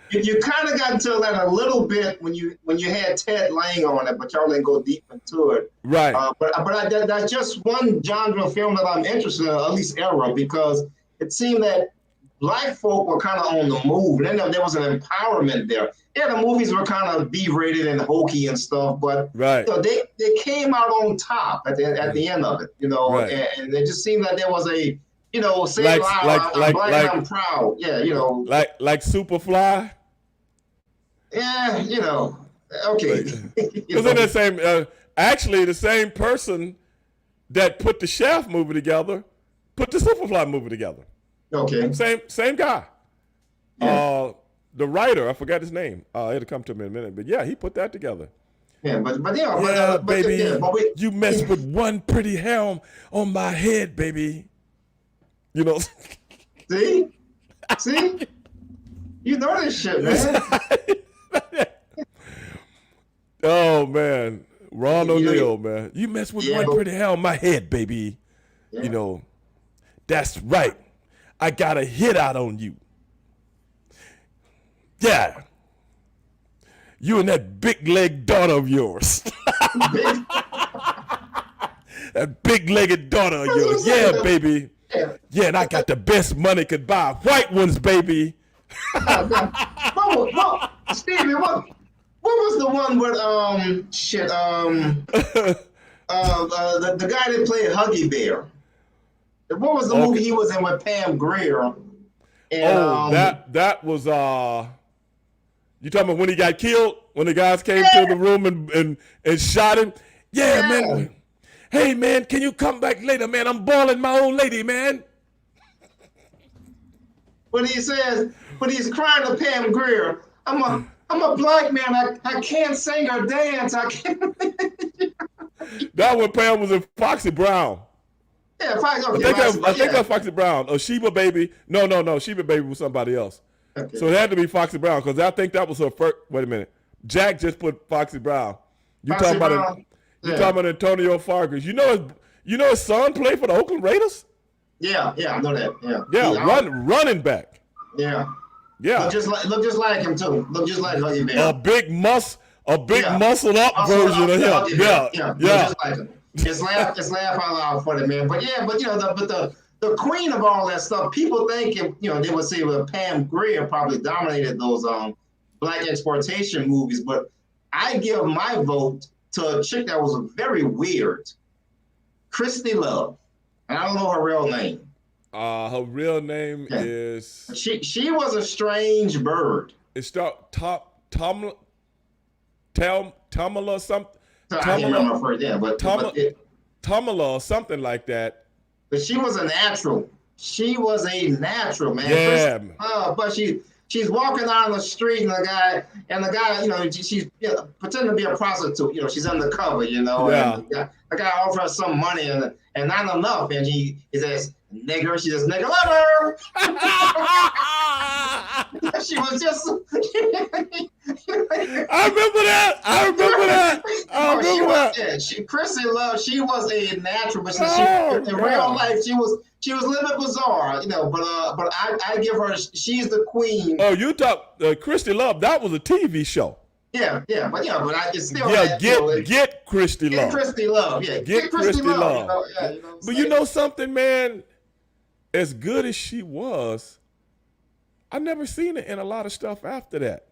you kind of got into that a little bit when you had Ted Lang on it, but y'all didn't go deep into it, right? That's just one genre of film that I'm interested in, at least era, because it seemed that black folk were kind of on the move, and then there was an empowerment there. Yeah, the movies were kind of B-rated and hokey and stuff, but right. They came out on top at the end of it, right. and it just seemed like there was a, say I'm black and I'm proud. Yeah, Like Superfly. Yeah, okay. Because in the same, actually the same person that put the Shaft movie together, put the Superfly movie together. Okay. Same guy. Yeah. The writer, I forgot his name. It'll come to me in a minute, but yeah, he put that together. Yeah, baby, you mess with one pretty hair on my head, baby. See, you know this shit, man. Oh man, Ron O'Neal, man, you mess with one pretty hair on my head, baby. Yeah. That's right. I got a hit out on you. Yeah. You and that big-legged daughter of yours. That big-legged daughter of yours. Yeah, baby. Yeah, and I got the best money could buy. White ones, baby. Stevie, what was the one with, the guy that played Huggy Bear? What was the movie he was in with Pam Grier? And, that was you talking about when he got killed? When the guys came to the room and shot him? Yeah, man. Hey, man, can you come back later, man? I'm boiling my old lady, man. When he's crying to Pam Grier, I'm a black man. I can't sing or dance. I can't. That when Pam was in Foxy Brown. Yeah, I think that's Foxy Brown. Or Sheba Baby. No. Sheba Baby was somebody else. Okay. So it had to be Foxy Brown because I think that was her first. Wait a minute. Jack just put Foxy Brown. You talking about Antonio Fargas? You know his son played for the Oakland Raiders. Yeah, I know that. Yeah, running back. Yeah. Look just like him too. Look just like Huggy Bear. A big muscled up version of him. Yeah. Just like him. It's laugh out loud for the man. But the queen of all that stuff, people think they would say Pam Grier probably dominated those black exploitation movies, but I give my vote to a chick that was very weird, Christy Love, and I don't know her real name. Her real name is. She was a strange bird. It start Tamala something. I can't remember her name, but Tamala or something like that. But she was a natural. She was a natural, man. Yeah. But she's walking down the street, and the guy, she's pretending to be a prostitute. She's undercover, Yeah. And the guy offers her some money, and not enough, and he says, "Nigger," she says, "Nigger lover." She was just. I remember that. Chrissy Love. She was a natural, but in real life, she was a little bit bizarre, But I give her. She's the queen. Oh, you talk Christy Love? That was a TV show. Yeah, but it's still. Get Christy Love. Get Christy Love. Yeah, get Christy Love. But something, man. As good as she was, I never seen her in a lot of stuff after that.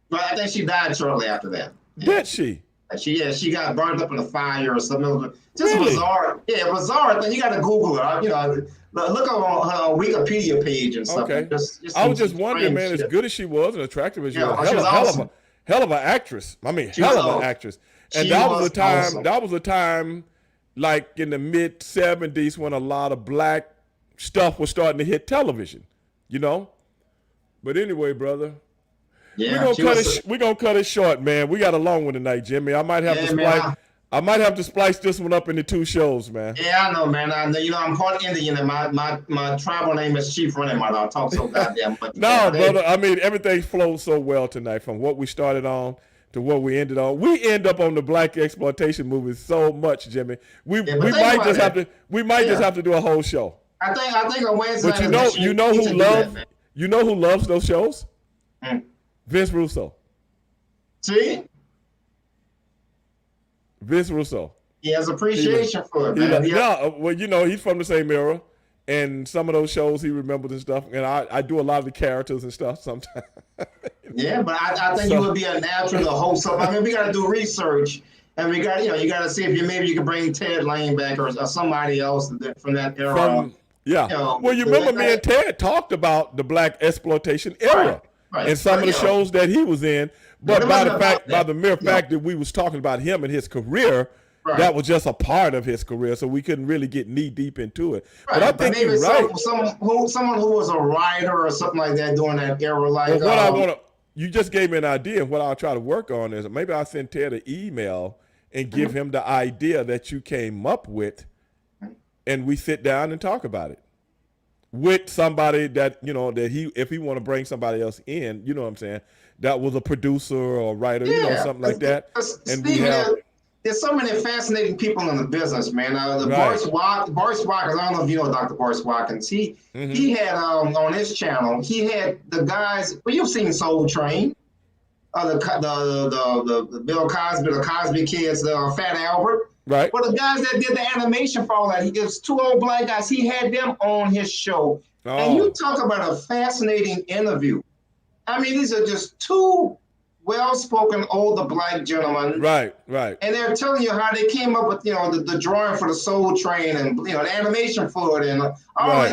Well, I think she died shortly after that. Did she? She got burned up in a fire or something. Just Really? bizarre. Yeah, bizarre thing. You got to Google it. Look on her Wikipedia page and stuff. Okay. Just I some was just wondering, strange man, as shit. good as she was and attractive as she was, Yeah, she was awesome. hell of an actress. I mean, She was hell of an awesome. actress. And She was awesome. that was a time like in the mid 70s when a lot of black stuff was starting to hit television, you know? But anyway, brother, Yeah, we're gonna cut it short, man. We got a long one tonight, Jimmy. I might have to splice this one up into 2 shows, man. Yeah, I know, man. I know. I'm part Indian, and my tribal name is Chief Running Mother. I talk so goddamn much. No, brother. I mean, everything flowed so well tonight, from what we started on to what we ended on. We end up on the black exploitation movies so much, Jimmy. We might just have to do a whole show. I think on Wednesday. But you know who loves those shows? Vince Russo. See? Vince Russo. He has appreciation for it, man. Well, he's from the same era, and some of those shows he remembers and stuff. And I do a lot of the characters and stuff sometimes. Yeah, but I think you would be a natural to host something. I mean, we got to do research, and we got you got to see if you can bring Ted Lane back or somebody else from that era. Well, you remember me and Ted talked about the black exploitation era. Right. And some of the shows that he was in, but by the mere fact that we was talking about him and his career, that was just a part of his career, so we couldn't really get knee deep into it. Right. But I think you're right. Someone who was a writer or something like that during that era, like. You just gave me an idea, and what I'll try to work on is maybe I'll send Ted an email and give him the idea that you came up with, and we sit down and talk about it with somebody that if he want to bring somebody else in, you know what I'm saying, that was a producer or a writer, something like that. And there's so many fascinating people in the business, man. Boris Watkins, I don't know if you know Dr. Boris Watkins. He had on his channel, he had the guys. Well, you've seen Soul Train, the Bill Cosby, the Cosby Kids, the Fat Albert. Right. Well, the guys that did the animation for all that, he gives 2 old black guys. He had them on his show, and you talk about a fascinating interview. I mean, these are just 2 well-spoken older black gentlemen. Right. And they're telling you how they came up with, the drawing for the Soul Train and, the animation for it and all that.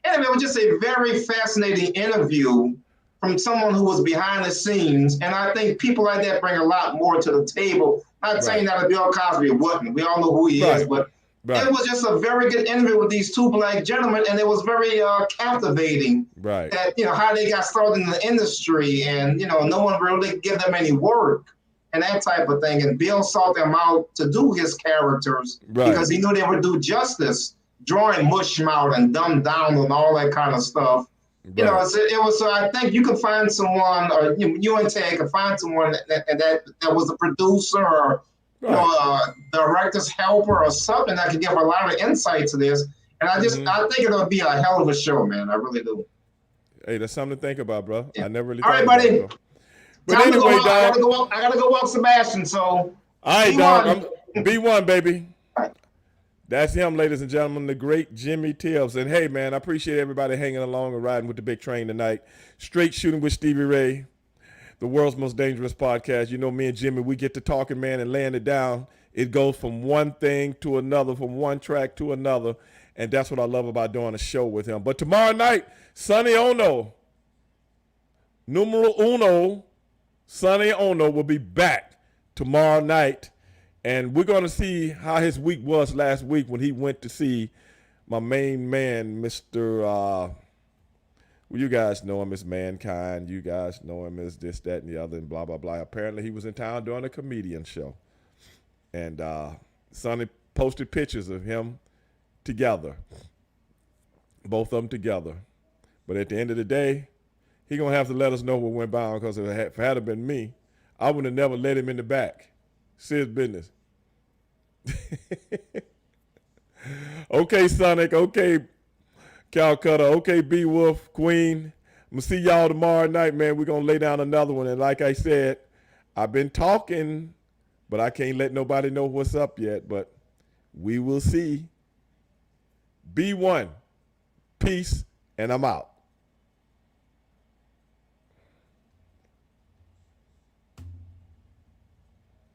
Anyway, it was just a very fascinating interview from someone who was behind the scenes. And I think people like that bring a lot more to the table. Not saying that Bill Cosby wouldn't. We all know who he is, but it was just a very good interview with these 2 black gentlemen, and it was very captivating. Right. That how they got started in the industry, and no one really give them any work and that type of thing. And Bill sought them out to do his characters because he knew they would do justice, drawing mushmouth and dumbed down and all that kind of stuff. It was. So I think you can find someone, or you and Ted can find someone that was a producer or director's helper or something that could give a lot of insight to this. And I think it'll be a hell of a show, man. I really do. Hey, that's something to think about, bro. I never really. All right, buddy. But anyway, dog, I gotta go walk Sebastian. So. All right, dog. I'm B1, baby. That's him, ladies and gentlemen, the great Jimmy Tibbs. And hey, man, I appreciate everybody hanging along and riding with the big train tonight. Straight Shooting with Stevie Ray, the world's most dangerous podcast. Me and Jimmy, we get to talking, man, and laying it down. It goes from one thing to another, from one track to another. And that's what I love about doing a show with him. But tomorrow night, Sonny Ono, numero uno, Sonny Ono will be back tomorrow night. And we're going to see how his week was last week when he went to see my main man, Mr. Well, you guys know him as Mankind. You guys know him as this, that, and the other, and blah, blah, blah. Apparently, he was in town doing a comedian show. And Sonny posted pictures of him together, both of them together. But at the end of the day, he going to have to let us know what went by, because if it had been me, I would have never let him in the back. Serious business. Okay, Sonic. Okay, Calcutta. Okay, B-Wolf, Queen. I'm going to see y'all tomorrow night, man. We're going to lay down another one. And like I said, I've been talking, but I can't let nobody know what's up yet. But we will see. B1. Peace, and I'm out.